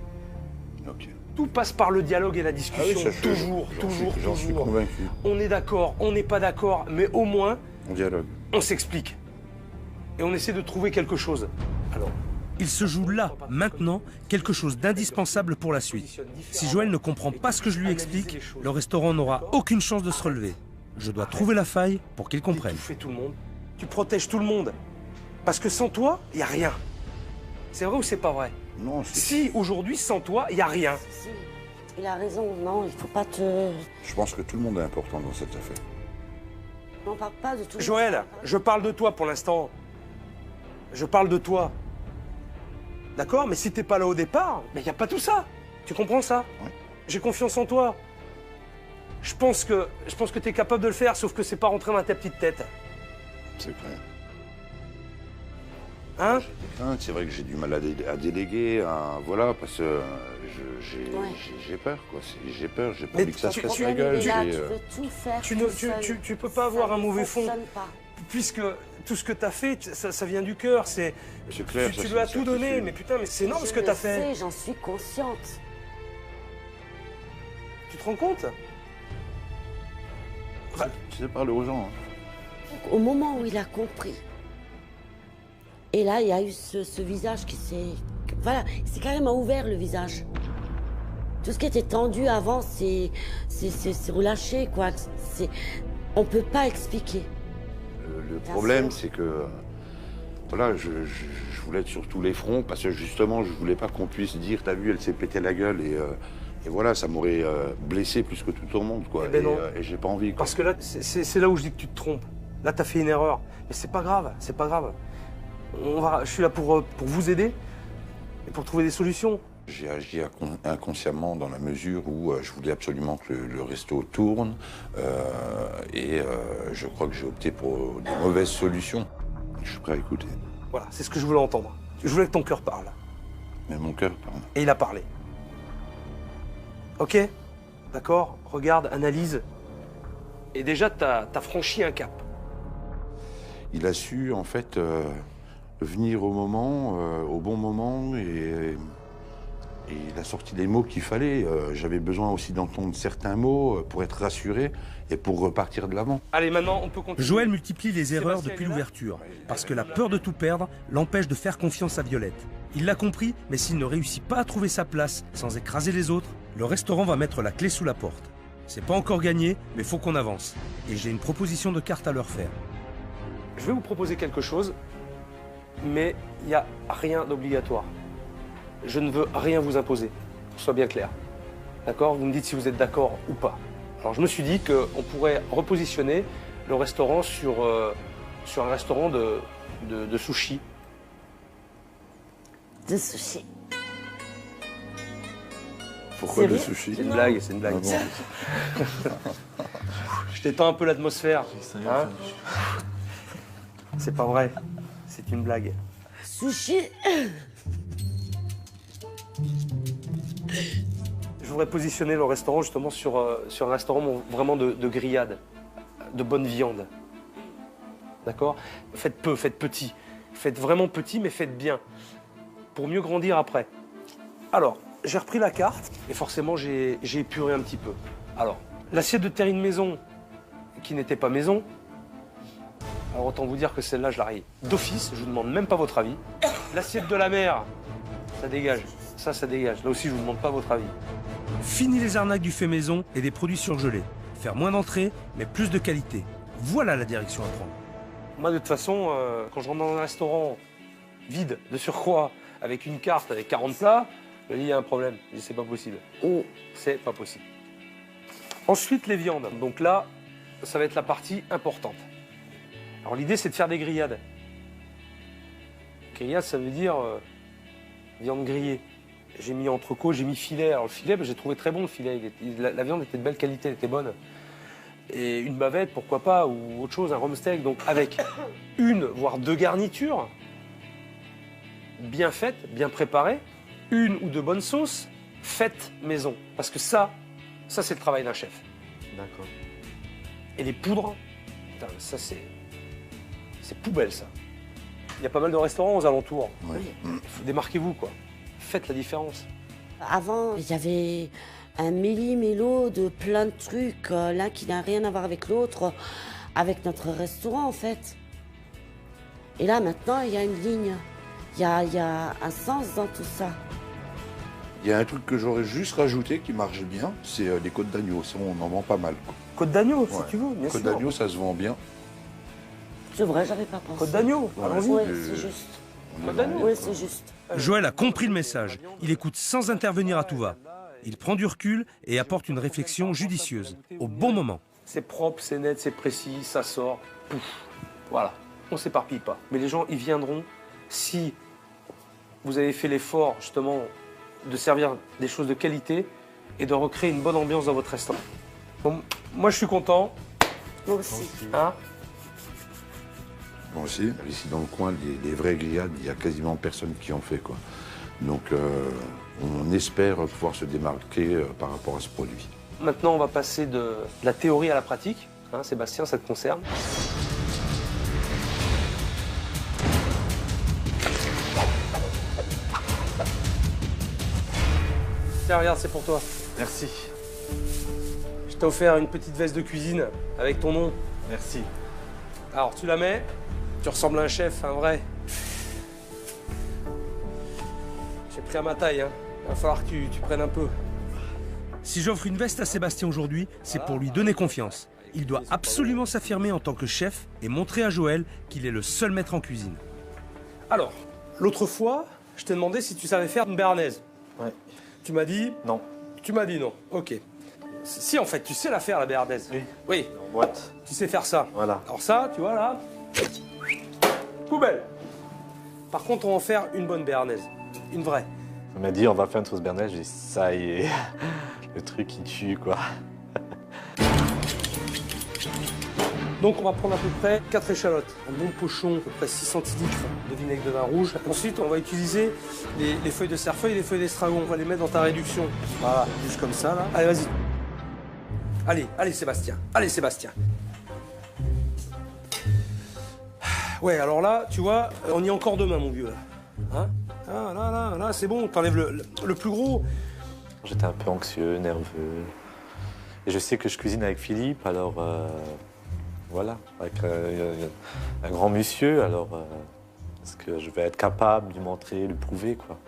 Ok. Tout passe par le dialogue et la discussion. Ah oui, toujours. J'en suis convaincu. On est d'accord, on n'est pas d'accord, mais au moins, On dialogue. on s'explique. Et on essaie de trouver quelque chose. Alors, Il se joue là, maintenant, quelque chose d'indispensable pour la suite. Si Joël ne comprend pas ce que je lui explique, le restaurant n'aura aucune chance de se relever. Je dois trouver la faille pour qu'il comprenne. tu fais tout le monde, tu protèges tout le monde. Parce que sans toi, il n'y a rien. C'est vrai ou c'est pas vrai? Non, Si, aujourd'hui, sans toi, il n'y a rien. Si, il a raison, non, il faut pas te... Je pense que tout le monde est important dans cette affaire. On parle pas de tout. Joël, je parle de toi pour l'instant. Je parle de toi. D'accord? Mais si t'es pas là au départ, il n'y a pas tout ça. Tu comprends ça? Oui. J'ai confiance en toi. Je pense que tu es capable de le faire, sauf que c'est pas rentré dans ta petite tête. C'est clair. Hein? C'est vrai que j'ai du mal à déléguer, voilà, parce que j'ai peur, quoi. J'ai peur, j'ai pas envie que ça se casse la gueule. Tu peux pas avoir un mauvais fond, puisque tout ce que tu as fait, ça vient du cœur. C'est clair. Tu lui as tout donné, mais putain, mais c'est énorme ce que tu as fait. J'en suis consciente. Tu te rends compte? Tu sais parler aux gens. Hein. Au moment où il a compris, et là, il y a eu ce visage qui s'est... Voilà, c'est carrément ouvert, le visage. Tout ce qui était tendu avant, c'est relâché, quoi. On peut pas expliquer. Le problème, c'est que... Voilà, je voulais être sur tous les fronts, parce que justement, je voulais pas qu'on puisse dire, t'as vu, elle s'est pété la gueule, et voilà, ça m'aurait blessé plus que tout au monde, quoi. Et j'ai pas envie, quoi. Parce que là, c'est là où je dis que tu te trompes. Là, t'as fait une erreur. Mais c'est pas grave, c'est pas grave. Je suis là pour vous aider et pour trouver des solutions. J'ai agi inconsciemment dans la mesure où je voulais absolument que le resto tourne et je crois que j'ai opté pour des mauvaises solutions. Je suis prêt à écouter. Voilà, c'est ce que je voulais entendre. Je voulais que ton cœur parle. Mais mon cœur parle. Et il a parlé. Ok? D'accord? Regarde, analyse. Et déjà, t'as franchi un cap. Il a su, en fait, venir au bon moment et il a sorti les mots qu'il fallait. J'avais besoin aussi d'entendre certains mots pour être rassuré et pour repartir de l'avant. Allez, maintenant, on peut continuer. Joël multiplie les erreurs depuis l'ouverture, parce que la peur de tout perdre l'empêche de faire confiance à Violette. Il l'a compris, mais s'il ne réussit pas à trouver sa place sans écraser les autres, le restaurant va mettre la clé sous la porte. C'est pas encore gagné, mais faut qu'on avance. Et j'ai une proposition de carte à leur faire. Je vais vous proposer quelque chose, mais il n'y a rien d'obligatoire. Je ne veux rien vous imposer, pour que ce soit bien clair. D'accord? Vous me dites si vous êtes d'accord ou pas. Alors je me suis dit qu'on pourrait repositionner le restaurant sur un restaurant de sushi. De sushi. Pourquoi de sushi? C'est une blague, c'est une blague. Ah bon. Je t'étends un peu l'atmosphère. Hein? C'est pas vrai, c'est une blague. Sushi. Je voudrais positionner le restaurant justement sur un restaurant vraiment de grillade, de bonne viande. D'accord? Faites peu, faites petit. Faites vraiment petit, mais faites bien. Pour mieux grandir après. Alors, j'ai repris la carte et forcément j'ai épuré un petit peu. Alors, l'assiette de terrine maison, qui n'était pas maison, alors autant vous dire que celle-là, je la raye d'office, je vous demande même pas votre avis. L'assiette de la mer, ça dégage. Ça dégage. Là aussi, je vous demande pas votre avis. Fini les arnaques du fait maison et des produits surgelés. Faire moins d'entrées, mais plus de qualité. Voilà la direction à prendre. Moi, de toute façon, quand je rentre dans un restaurant vide, de surcroît, avec une carte avec 40 plats, je me dis, il y a un problème. Je dis, c'est pas possible. C'est pas possible. Ensuite, les viandes. Donc là, ça va être la partie importante. Alors l'idée, c'est de faire des grillades. Grillade, ça veut dire viande grillée. J'ai mis entrecôte, j'ai mis filet. Alors le filet, j'ai trouvé très bon le filet. La viande était de belle qualité, elle était bonne. Et une bavette, pourquoi pas, ou autre chose, un rhum steak. Donc avec une, voire deux garnitures, bien faites, bien préparées, une ou deux bonnes sauces, faites maison. Parce que ça c'est le travail d'un chef. D'accord. Et les poudres, putain, ça c'est poubelle ça. Il y a pas mal de restaurants aux alentours. Oui. Démarquez-vous quoi. Faites la différence. Avant, il y avait un méli-mélo de plein de trucs, l'un qui n'a rien à voir avec l'autre, avec notre restaurant en fait. Et là maintenant, il y a une ligne. Il y a un sens dans tout ça. Il y a un truc que j'aurais juste rajouté qui marche bien, c'est les côtes d'agneau. Ça, on en vend pas mal. Côtes d'agneau, si Ouais. tu veux, bien sûr. Côtes d'agneau, ça se vend bien. C'est vrai, j'avais pas pensé. Côtes d'agneau, allons-y. Oui, c'est juste. Côtes d'agneau. Oui, c'est juste. Joël a compris le message. Il écoute sans intervenir à tout va. Il prend du recul et apporte une réflexion judicieuse, au bon moment. C'est propre, c'est net, c'est précis, ça sort. Pouf. Voilà, on s'éparpille pas. Mais les gens, ils viendront si vous avez fait l'effort, justement, de servir des choses de qualité et de recréer une bonne ambiance dans votre restaurant. Bon, moi, je suis content. Moi aussi. Hein? Moi aussi. Ici, dans le coin, les vraies grillades, il n'y a quasiment personne qui en fait, quoi. Donc, on espère pouvoir se démarquer par rapport à ce produit. Maintenant, on va passer de la théorie à la pratique. Hein, Sébastien, ça te concerne. Tiens, regarde, c'est pour toi. Merci. Je t'ai offert une petite veste de cuisine avec ton nom. Merci. Alors, tu la mets, tu ressembles à un chef, un vrai. J'ai pris à ma taille, hein. Il va falloir que tu prennes un peu. Si j'offre une veste à Sébastien aujourd'hui, c'est pour lui donner confiance. Il doit absolument s'affirmer en tant que chef et montrer à Joël qu'il est le seul maître en cuisine. Alors, l'autre fois, je t'ai demandé si tu savais faire une béarnaise. Ouais. Tu m'as dit non. Tu m'as dit non. Ok. Si, en fait, tu sais la faire, la béarnaise. Oui. Oui. En boîte. Tu sais faire ça. Voilà. Alors ça, tu vois là, poubelle. Par contre, on va en faire une bonne béarnaise. Une vraie. On m'a dit on va faire une sauce béarnaise, j'ai dit ça y est, le truc qui tue quoi. Donc on va prendre à peu près 4 échalotes, un bon pochon, à peu près 6 centilitres de vinaigre de vin rouge. Ensuite on va utiliser les feuilles de cerfeuil et les feuilles d'estragon. On va les mettre dans ta réduction. Voilà, juste comme ça là. Allez vas-y. Allez Sébastien, Ouais, alors là, tu vois, on y est encore demain mon vieux là. Hein? Ah, là, c'est bon, t'enlèves le plus gros. J'étais un peu anxieux, nerveux. Et je sais que je cuisine avec Philippe, alors voilà, avec un grand monsieur, alors est-ce que je vais être capable de lui montrer, lui prouver quoi.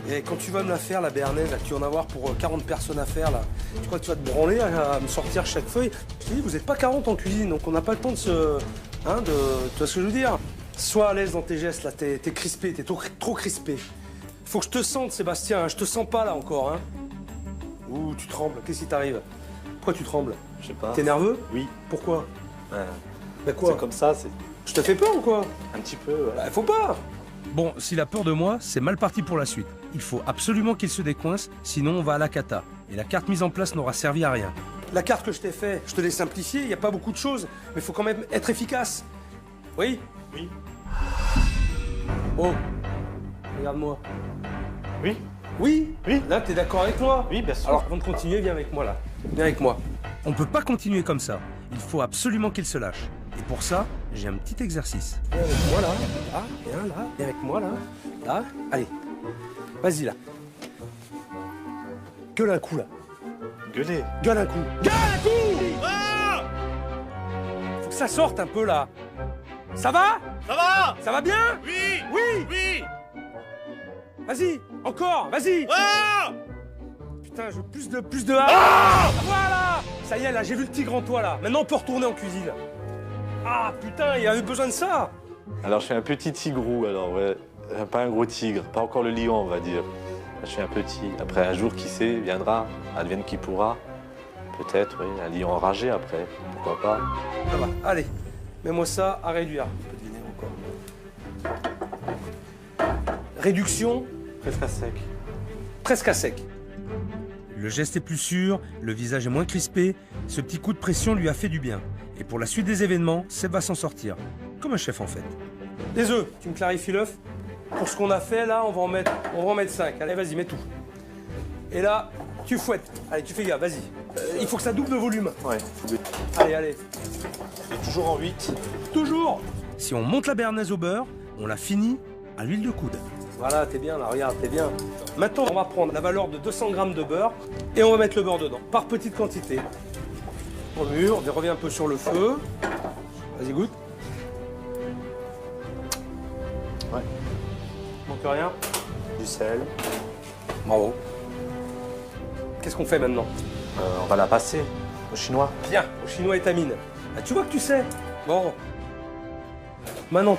Et quand tu vas me la faire, la béarnaise, là, tu vas en avoir pour 40 personnes à faire là. Tu crois que tu vas te branler à me sortir chaque feuille? Je te dis, vous n'êtes pas 40 en cuisine, donc on n'a pas le temps de se... Hein, tu vois ce que je veux dire? Sois à l'aise dans tes gestes là, t'es crispé, t'es trop crispé. Faut que je te sente Sébastien, hein. Je te sens pas là encore. Hein. Ouh, tu trembles, qu'est-ce qui t'arrive? Pourquoi tu trembles? Je sais pas. T'es nerveux? Oui. Pourquoi? Ben quoi? C'est comme ça, c'est... Je te fais peur ou quoi? Un petit peu, ouais. Bah, faut pas. Bon, s'il a peur de moi, c'est mal parti pour la suite. Il faut absolument qu'il se décoince, sinon on va à la cata. Et la carte mise en place n'aura servi à rien. La carte que je t'ai fait, je te l'ai simplifiée, il n'y a pas beaucoup de choses, mais il faut quand même être efficace. Oui? Oui. Oh, regarde-moi. Oui? Oui? Oui. Là, t'es d'accord avec moi? Oui, bien sûr. Alors, avant de continuer, viens avec moi là. Viens avec moi. On peut pas continuer comme ça. Il faut absolument qu'il se lâche. Et pour ça, j'ai un petit exercice. Viens avec moi là. Là, viens là. Viens avec moi là. Là. Allez. Vas-y là. Gueule un coup là. Gueuler. Gueule un coup. Gueule un coup! Ah! Faut que ça sorte un peu là. Ça va? Ça va? Ça va bien? Oui! Oui! Oui! Vas-y! Encore! Vas-y! Ah! Putain, je veux plus de ah! Voilà! Ça y est, là, j'ai vu le tigre en toi, là. Maintenant, on peut retourner en cuisine. Ah, putain, il y avait besoin de ça! Alors, je suis un petit tigrou, alors, ouais. Pas un gros tigre, pas encore le lion, on va dire. Je suis un petit. Après, un jour, qui sait, viendra, advienne qui pourra. Peut-être, oui, un lion enragé après, pourquoi pas. Ça va, allez, mets-moi ça à réduire. On peut deviner encore. Réduction. Presque à sec. Presque à sec. Le geste est plus sûr, le visage est moins crispé. Ce petit coup de pression lui a fait du bien. Et pour la suite des événements, Seb va s'en sortir. Comme un chef en fait. Les œufs, tu me clarifies l'œuf? Pour ce qu'on a fait là, on va en mettre 5. Allez, vas-y, mets tout. Et là, tu fouettes. Allez, tu fais gaffe, vas-y. Il faut que ça double de volume. Ouais. Allez. Et toujours en 8. Toujours. Si on monte la béarnaise au beurre, on la finit à l'huile de coude. Voilà, t'es bien là, regarde, t'es bien. Maintenant, on va prendre la valeur de 200 g de beurre et on va mettre le beurre dedans, par petite quantité. Remue, on revient un peu sur le feu. Vas-y, goûte. Ouais. Manque rien. Du sel. Bravo. Qu'est-ce qu'on fait maintenant? On va la passer au chinois. Bien, au chinois étamine. Ah, tu vois que tu sais. Bon. Maintenant,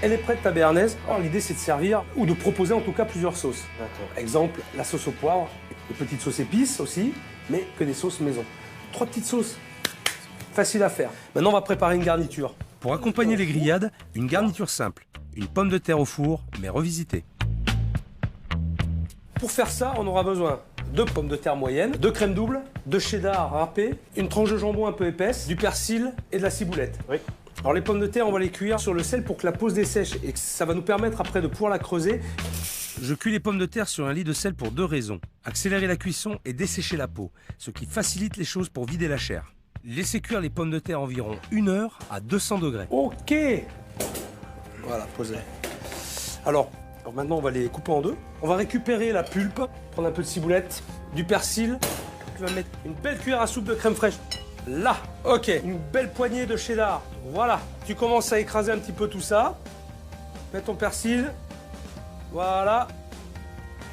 elle est prête ta béarnaise. Alors l'idée c'est de servir, ou de proposer en tout cas plusieurs sauces. D'accord. Exemple, la sauce au poivre, une petite sauce épice aussi, mais que des sauces maison. 3 petites sauces. Facile à faire. Maintenant on va préparer une garniture. Pour accompagner les grillades, une garniture simple. Une pomme de terre au four, mais revisitée. Pour faire ça, on aura besoin de pommes de terre moyennes, de crème double, de cheddar râpé, une tranche de jambon un peu épaisse, du persil et de la ciboulette. Oui. Alors les pommes de terre, on va les cuire sur le sel pour que la peau se dessèche et que ça va nous permettre après de pouvoir la creuser. Je cuis les pommes de terre sur un lit de sel pour 2 raisons. Accélérer la cuisson et dessécher la peau, ce qui facilite les choses pour vider la chair. Laissez cuire les pommes de terre environ 1 heure à 200 degrés. Ok. Voilà, posez. Alors maintenant, on va les couper en deux. On va récupérer la pulpe, prendre un peu de ciboulette, du persil. Tu vas mettre une belle cuillère à soupe de crème fraîche. Là, ok. Une belle poignée de cheddar. Voilà. Tu commences à écraser un petit peu tout ça. Mets ton persil. Voilà.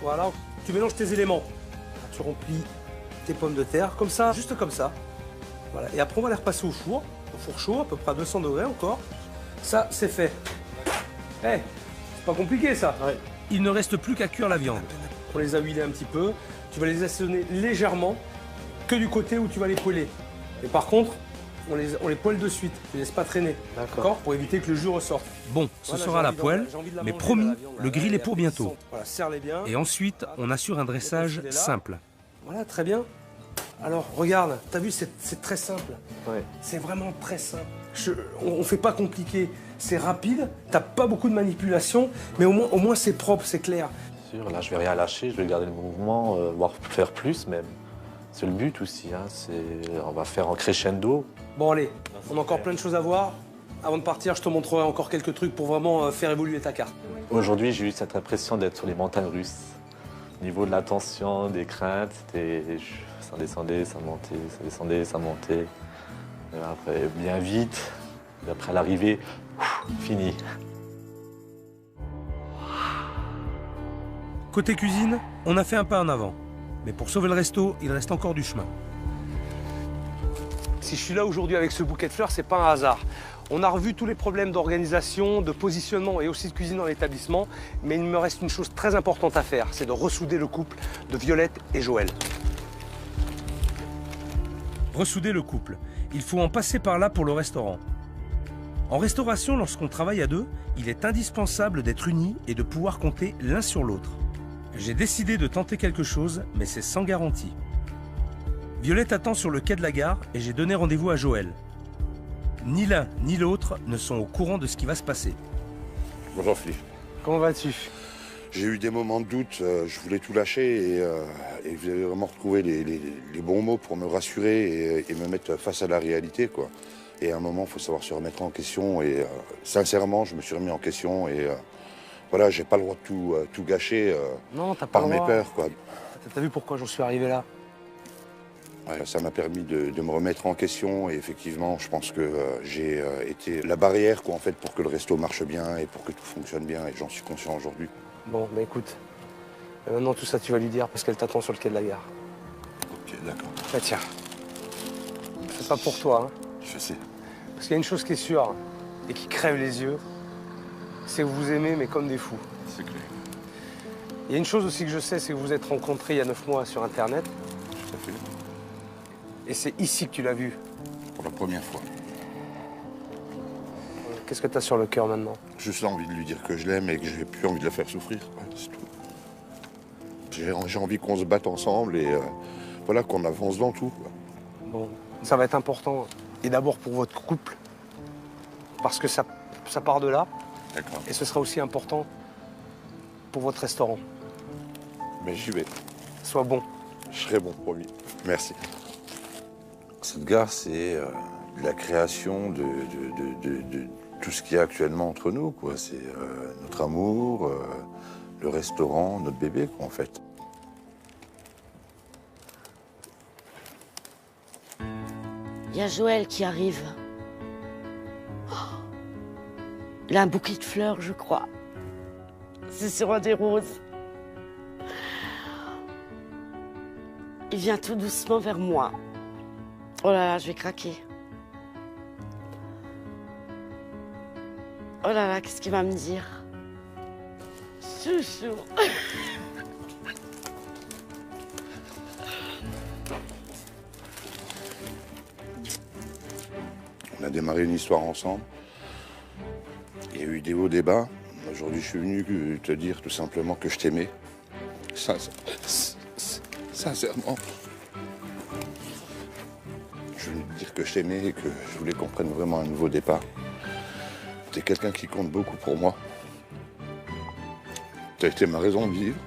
Voilà. Tu mélanges tes éléments. Tu remplis tes pommes de terre comme ça, juste comme ça. Voilà. Et après, on va les repasser au four chaud, à peu près à 200 degrés encore. Ça, c'est fait. C'est pas compliqué ça. Ouais. Il ne reste plus qu'à cuire la viande. On les a huilés un petit peu. Tu vas les assaisonner légèrement, que du côté où tu vas les poêler. Et par contre, on les poêle de suite. On les laisse pas traîner. D'accord. Pour éviter que le jus ressorte. Bon, ce Voilà, sera j'ai la envie d'en- poêle, j'ai envie de la mais manger, promis, la viande, le là, grill et et est pour après, bientôt. Voilà, serre-les bien. Et ensuite, on assure un dressage simple. Voilà, très bien. Alors, regarde, t'as vu, c'est très simple. C'est vraiment très simple. On fait pas compliqué. C'est rapide, t'as pas beaucoup de manipulation, mais au moins c'est propre, c'est clair. Sûr, là, je vais rien lâcher, je vais garder le mouvement, voire faire plus même. C'est le but aussi, hein, on va faire en crescendo. Bon, allez, on a encore plein de choses à voir. Avant de partir, je te montrerai encore quelques trucs pour vraiment faire évoluer ta carte. Aujourd'hui, j'ai eu cette impression d'être sur les montagnes russes. Au niveau de la tension, des craintes, ça descendait, ça montait, ça descendait, ça montait. Et après, bien vite, et après l'arrivée, fini. Côté cuisine, on a fait un pas en avant. Mais pour sauver le resto, il reste encore du chemin. Si je suis là aujourd'hui avec ce bouquet de fleurs, c'est pas un hasard. On a revu tous les problèmes d'organisation, de positionnement et aussi de cuisine dans l'établissement, mais il me reste une chose très importante à faire, c'est de ressouder le couple de Violette et Joël. Ressouder le couple. Il faut en passer par là pour le restaurant. En restauration, lorsqu'on travaille à deux, il est indispensable d'être unis et de pouvoir compter l'un sur l'autre. J'ai décidé de tenter quelque chose, mais c'est sans garantie. Violette attend sur le quai de la gare et j'ai donné rendez-vous à Joël. Ni l'un ni l'autre ne sont au courant de ce qui va se passer. Bonjour Philippe. Comment vas-tu? J'ai eu des moments de doute, je voulais tout lâcher et vous avez vraiment retrouvé les bons mots pour me rassurer et me mettre face à la réalité, quoi. Et à un moment, il faut savoir se remettre en question et sincèrement, je me suis remis en question et voilà, j'ai pas le droit de tout gâcher Non, t'as pas par le mes droit. peurs, quoi. T'as vu pourquoi j'en suis arrivé là? Ouais, ça m'a permis de me remettre en question et effectivement, je pense que j'ai été la barrière, quoi, en fait, pour que le resto marche bien et pour que tout fonctionne bien et j'en suis conscient aujourd'hui. Bon, bah écoute, maintenant tout ça tu vas lui dire parce qu'elle t'attend sur le quai de la gare. Ok, d'accord. Bah tiens, c'est pas pour toi, hein. Je sais. Parce qu'il y a une chose qui est sûre et qui crève les yeux, c'est que vous vous aimez mais comme des fous. C'est clair. Il y a une chose aussi que je sais, c'est que vous vous êtes rencontrés il y a 9 mois sur Internet. Tout à fait. Et c'est ici que tu l'as vu. Pour la première fois. Qu'est-ce que tu as sur le cœur maintenant? Juste envie de lui dire que je l'aime et que j'ai plus envie de la faire souffrir. Ouais, c'est tout. J'ai envie qu'on se batte ensemble et voilà, qu'on avance dans tout, quoi. Bon, ça va être important. Et d'abord pour votre couple. Parce que ça part de là. D'accord. Et ce sera aussi important pour votre restaurant. Mais j'y vais. Sois bon. Je serai bon, promis. Merci. Cette gare, c'est la création de tout ce qu'il y a actuellement entre nous, quoi. C'est notre amour, le restaurant, notre bébé, quoi, en fait. Il y a Joël qui arrive. Oh. Il a un bouquet de fleurs, je crois. C'est sûrement des roses. Il vient tout doucement vers moi. Oh là là, je vais craquer. Oh là là, qu'est-ce qu'il va me dire? Chouchou. On a démarré une histoire ensemble. Il y a eu des hauts, des bas. Aujourd'hui, je suis venu te dire tout simplement que je t'aimais. Sincèrement. Je voulais te dire que je t'aimais et que je voulais qu'on prenne vraiment un nouveau départ. T'es quelqu'un qui compte beaucoup pour moi. T'as été ma raison de vivre.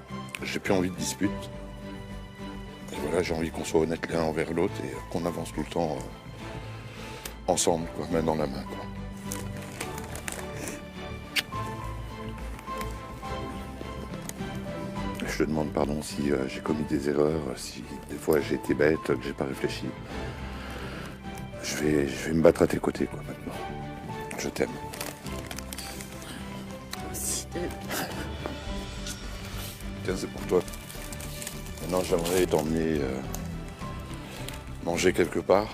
J'ai plus envie de dispute. Et voilà, j'ai envie qu'on soit honnêtes l'un envers l'autre et qu'on avance tout le temps ensemble, quoi, main dans la main, quoi. Je te demande pardon si j'ai commis des erreurs, si des fois j'ai été bête, que j'ai pas réfléchi. Je vais me battre à tes côtés, quoi, maintenant. Je t'aime. Tiens, c'est pour toi. Maintenant, j'aimerais t'emmener manger quelque part.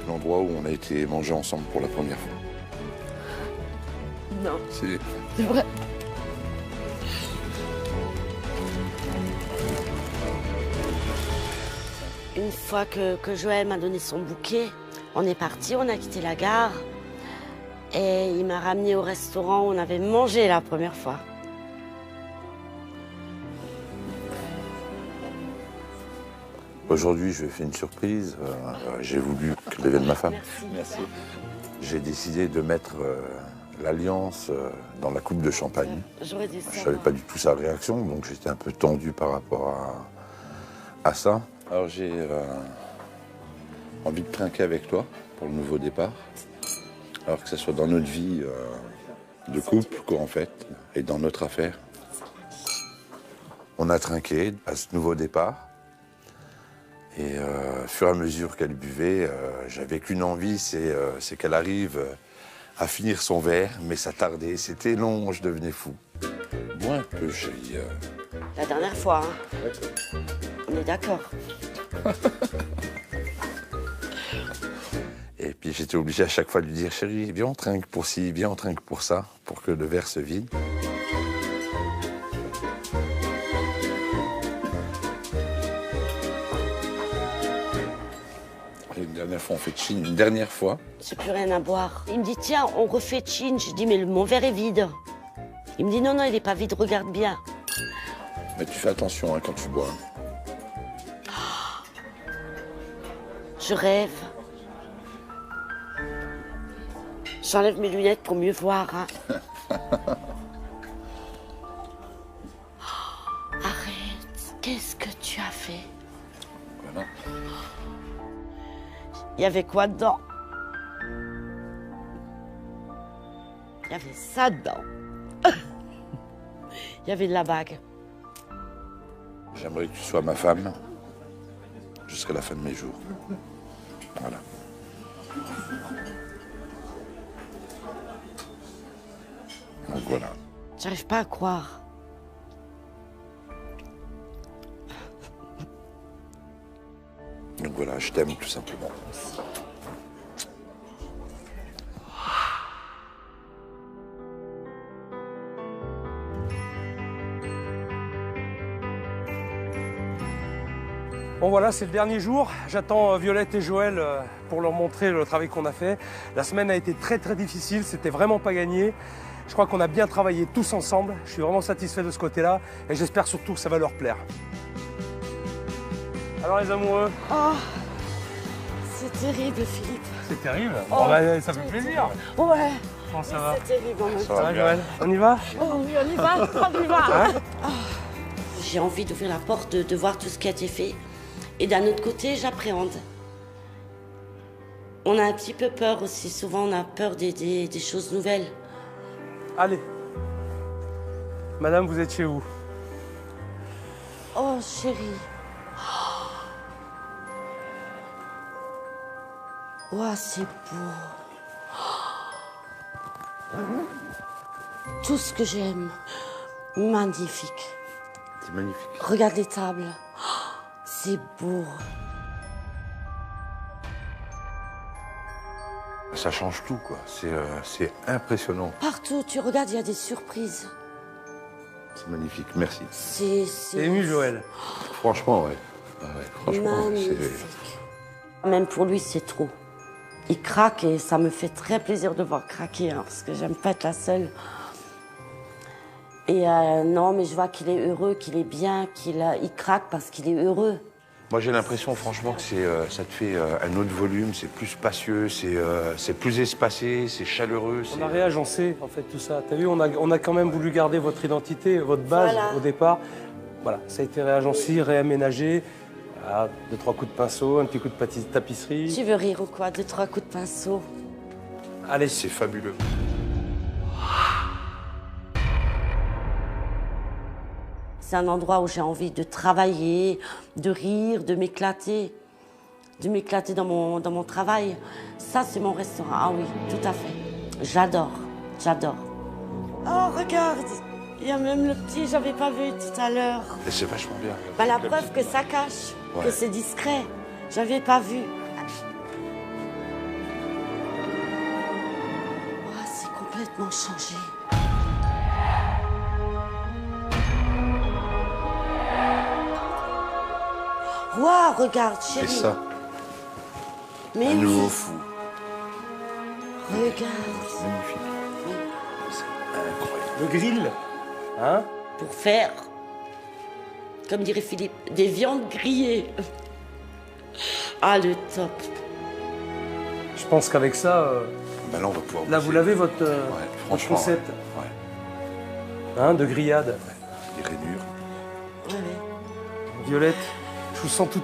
L'endroit où on a été manger ensemble pour la première fois. Non. C'est vrai. Une fois que Joël m'a donné son bouquet, On est parti, on a quitté la gare. Et il m'a ramené au restaurant où on avait mangé la première fois. Aujourd'hui, je vais faire une surprise. J'ai voulu que devienne ma femme. Merci. J'ai décidé de mettre l'alliance dans la coupe de champagne. J'aurais dit ça. Je ne savais pas du tout sa réaction, donc j'étais un peu tendu par rapport à ça. Alors j'ai envie de trinquer avec toi pour le nouveau départ. Alors que ce soit dans notre vie de couple, quoi, en fait, et dans notre affaire. On a trinqué à ce nouveau départ. Et au fur et à mesure qu'elle buvait, j'avais qu'une envie, c'est qu'elle arrive à finir son verre, mais ça tardait, c'était long, je devenais fou. Bois un peu, chérie. La dernière fois, hein. On est d'accord. Et puis j'étais obligé à chaque fois de lui dire, chérie, viens on trinque pour ci, viens on trinque pour ça, pour que le verre se vide. Une dernière fois, on fait chin. Une dernière fois. J'ai plus rien à boire. Il me dit, tiens, on refait chin. Je dis, mais mon verre est vide. Il me dit, non, il n'est pas vide, regarde bien. Mais tu fais attention hein, quand tu bois. Je rêve. J'enlève mes lunettes pour mieux voir. Hein. Arrête, qu'est-ce que tu as fait? Voilà. Il y avait quoi dedans? Il y avait ça dedans. Il y avait de la bague. J'aimerais que tu sois ma femme jusqu'à la fin de mes jours. Voilà. Donc voilà. J'arrive pas à croire. Donc voilà, je t'aime tout simplement. Bon voilà, c'est le dernier jour. J'attends Violette et Joël pour leur montrer le travail qu'on a fait. La semaine a été très difficile, c'était vraiment pas gagné. Je crois qu'on a bien travaillé tous ensemble. Je suis vraiment satisfait de ce côté-là et j'espère surtout que ça va leur plaire. Alors les amoureux? Oh, c'est terrible, Philippe. C'est terrible? Oh, bon, bah, ça fait plaisir. Ouais. Comment ça va? C'est terrible en même temps. Ça va, Joël? On y va? Oh oui, on y va, on y va. Hein? J'ai envie d'ouvrir la porte, de voir tout ce qui a été fait. Et d'un autre côté, j'appréhende. On a un petit peu peur aussi. Souvent, on a peur des choses nouvelles. Allez. Madame, vous êtes chez où? Oh, chérie. Oh, c'est beau. Tout ce que j'aime. Magnifique. C'est magnifique. Regarde les tables. C'est beau. Ça change tout, quoi. C'est impressionnant. Partout, tu regardes, il y a des surprises. C'est magnifique, merci. C'est ému, Joël. Franchement, ouais. Franchement, magnifique. Même pour lui, c'est trop. Il craque et ça me fait très plaisir de voir craquer, hein, parce que j'aime pas être la seule. Et non, mais je vois qu'il est heureux, qu'il est bien, il craque parce qu'il est heureux. Moi, j'ai l'impression, franchement, que ça te fait un autre volume, c'est plus spacieux, c'est plus espacé, c'est chaleureux. On a réagencé, en fait, tout ça. T'as vu, on a quand même voulu garder votre identité, votre base au départ. Voilà, ça a été réagencé, réaménagé. Ah, 2-3 coups de pinceau, un petit coup de tapisserie. Tu veux rire ou quoi? 2-3 coups de pinceau. Allez, c'est fabuleux. C'est un endroit où j'ai envie de travailler, de rire, de m'éclater dans mon travail. Ça, c'est mon restaurant. Ah oui, tout à fait. J'adore, j'adore. Oh, regarde, il y a même le petit, j'avais pas vu tout à l'heure. Et c'est vachement bien. Bah, la preuve que ça cache, que c'est discret. J'avais pas vu. Oh, c'est complètement changé. Waouh, regarde, chérie. C'est ça. Mais un oui. nouveau fou. Regarde. C'est magnifique. C'est incroyable. Le grill, hein? Pour faire, comme dirait Philippe, des viandes grillées. Ah, le top. Je pense qu'avec ça, Ben là, on va pouvoir là, bosser. vous l'avez votre, votre franchement, concept ouais. hein, de grillade. Les rainures. Violette, je vous sens tout.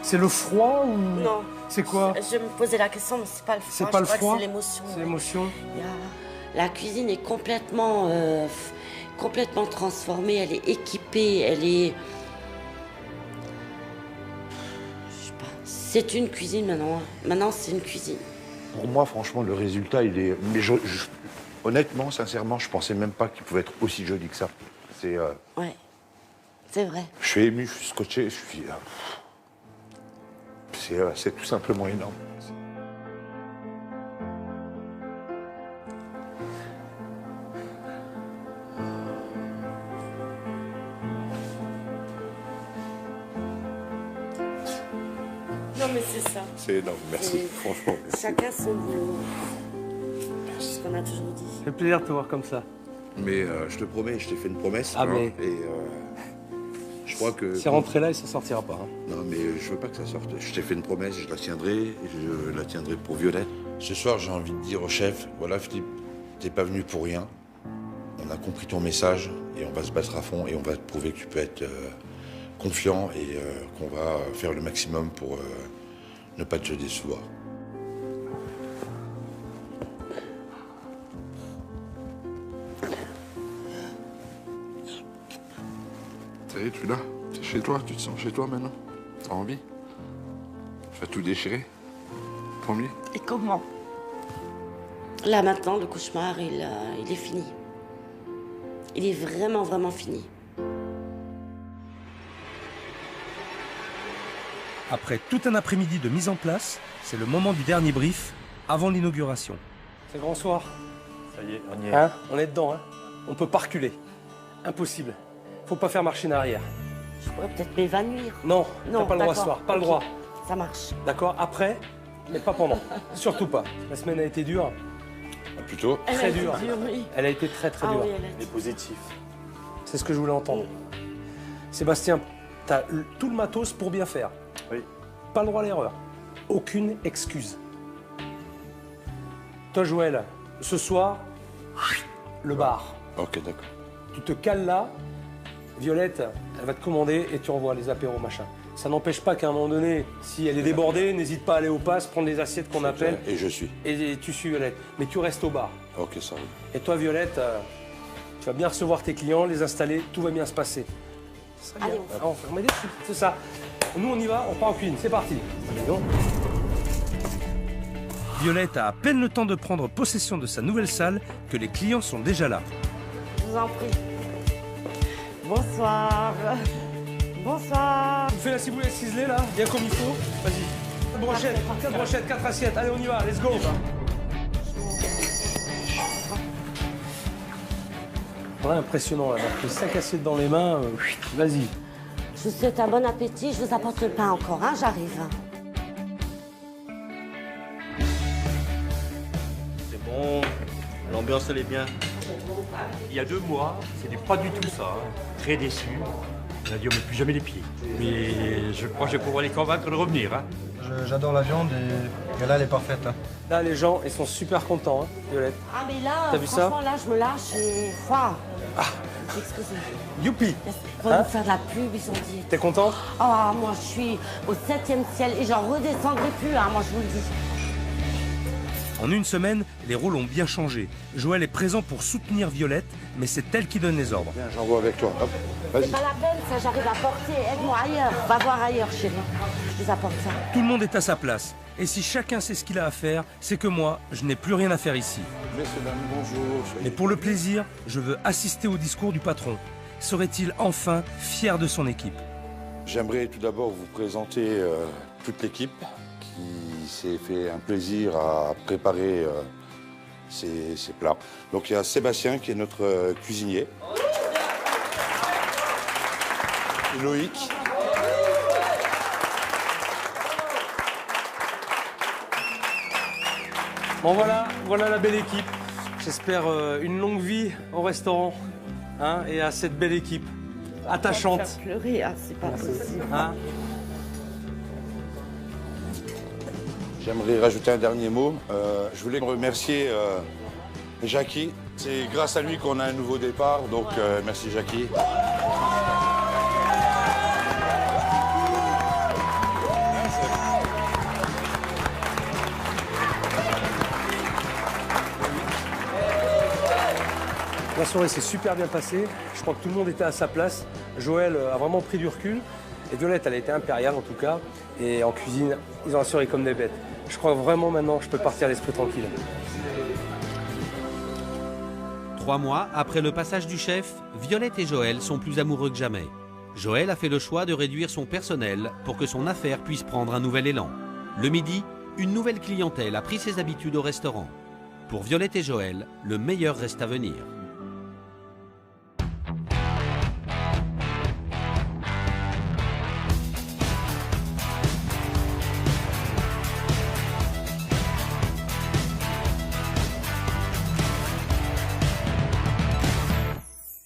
C'est le froid ou Non. C'est quoi? Je me posais la question, mais c'est pas le froid. C'est pas le je crois froid. que c'est l'émotion. C'est l'émotion. La cuisine est complètement, complètement transformée. Elle est équipée. Elle est. Je sais pas. C'est une cuisine maintenant. Hein. Maintenant, c'est une cuisine. Pour moi, franchement, le résultat, il est. Mais honnêtement, sincèrement, je pensais même pas qu'il pouvait être aussi joli que ça. C'est. Ouais. C'est vrai. Je suis ému, je suis scotché, je suis. C'est tout simplement énorme. Non, mais c'est ça. C'est énorme, merci. Franchement, merci. Chacun son boulot. C'est ce qu'on a toujours dit. Ça fait plaisir de te voir comme ça. Mais je te promets, je t'ai fait une promesse. Ah, mais- Et je crois que. C'est rentré là et ça sortira pas. Hein. Non, mais je veux pas que ça sorte. Je t'ai fait une promesse, je la tiendrai. Et je la tiendrai pour Violette. Ce soir, j'ai envie de dire au chef, voilà Philippe, t'es pas venu pour rien. On a compris ton message et on va se battre à fond et on va te prouver que tu peux être confiant et qu'on va faire le maximum pour ne pas te décevoir. Ça y est, tu es là. T'es chez toi, tu te sens chez toi maintenant. T'as envie? Tu vas tout déchirer? Promis? Et comment? Là, maintenant, le cauchemar, il est fini. Il est vraiment, vraiment fini. Après tout un après-midi de mise en place, c'est le moment du dernier brief avant l'inauguration. C'est grand soir. Ça y est, on y est. Hein? On est dedans. Hein? On peut pas reculer. Impossible. Faut pas faire marche en arrière. Je pourrais peut-être m'évanouir. Non, Non, t'as pas le droit ce d'accord. soir. Pas le Ok. droit. Ça marche. D'accord? Après, mais pas pendant. Surtout pas. La semaine a été dure. Plutôt. Elle a Très été dure. dure, oui. Elle a été très très Ah dure. oui, elle a été- Mais positif. C'est ce que je voulais entendre. Sébastien, t'as tout le matos pour bien faire. Oui. Pas le droit à l'erreur. Aucune excuse. Toi, Joël, ce soir, le bar. Ok, d'accord. Tu te cales là. Violette, elle va te commander et tu envoies les apéros, machin. Ça n'empêche pas qu'à un moment donné, si elle est débordée, n'hésite pas à aller au pass, prendre les assiettes qu'on appelle. Et je suis. Et tu suis Violette. Mais tu restes au bar. Ok, ça roule. Et toi, Violette, tu vas bien recevoir tes clients, les installer, tout va bien se passer. Ça serait Allez, bien. Ah, on fait remettre des trucs, c'est ça. Nous, on y va, on part en cuisine. C'est parti. Allez, donc. Violette a à peine le temps de prendre possession de sa nouvelle salle que les clients sont déjà là. Je vous en prie. Bonsoir. Bonsoir. Tu fais la ciboulette ciselée là, bien comme il faut. Vas-y. 4 brochettes, 4 assiettes. Allez, on y va, let's go. Voilà, impressionnant là. Les 5 assiettes dans les mains. Vas-y. Je vous souhaite un bon appétit. Je vous apporte le pain encore, hein, j'arrive. C'est bon, l'ambiance elle est bien. Il y a 2 mois, c'était pas du tout ça. Hein. Très déçu. On a dit on met plus jamais les pieds. Mais je crois que je vais pouvoir les convaincre de revenir. Hein. J'adore la viande et là elle est parfaite. Hein. Là, les gens, ils sont super contents, hein, Violette. Ah, mais là, T'as vu ça franchement, là, je me lâche et... Waouh. Excusez. Youpi. Ils vont Hein nous faire de la pub, ils ont dit. T'es contente? Ah, moi, je suis au 7e ciel et j'en redescendrai plus, hein, moi, je vous le dis. En une semaine, les rôles ont bien changé. Joël est présent pour soutenir Violette, mais c'est elle qui donne les ordres. Viens, j'envoie avec toi. Hop, vas-y. C'est pas la peine, ça, j'arrive à porter. Aide-moi ailleurs. Va voir ailleurs, chérie. Je vous apporte ça. Tout le monde est à sa place. Et si chacun sait ce qu'il a à faire, c'est que moi, je n'ai plus rien à faire ici. Messieurs, dames, bonjour. Mais pour le plaisir, je veux assister au discours du patron. Serait-il enfin fier de son équipe? J'aimerais tout d'abord vous présenter toute l'équipe qui s'est fait un plaisir à préparer ces plats. Donc il y a Sébastien qui est notre cuisinier. Loïc. Bon voilà la belle équipe. J'espère une longue vie au restaurant, hein, et à cette belle équipe attachante. Faire pleurer, hein, c'est pas possible. Hein. J'aimerais rajouter un dernier mot. Je voulais remercier Jackie. C'est grâce à lui qu'on a un nouveau départ, donc merci Jackie. La soirée s'est super bien passée. Je crois que tout le monde était à sa place. Joël a vraiment pris du recul. Et Violette, elle a été impériale en tout cas. Et en cuisine, ils ont assuré comme des bêtes. Je crois vraiment maintenant je peux partir l'esprit tranquille. 3 mois après le passage du chef, Violette et Joël sont plus amoureux que jamais. Joël a fait le choix de réduire son personnel pour que son affaire puisse prendre un nouvel élan. Le midi, une nouvelle clientèle a pris ses habitudes au restaurant. Pour Violette et Joël, le meilleur reste à venir.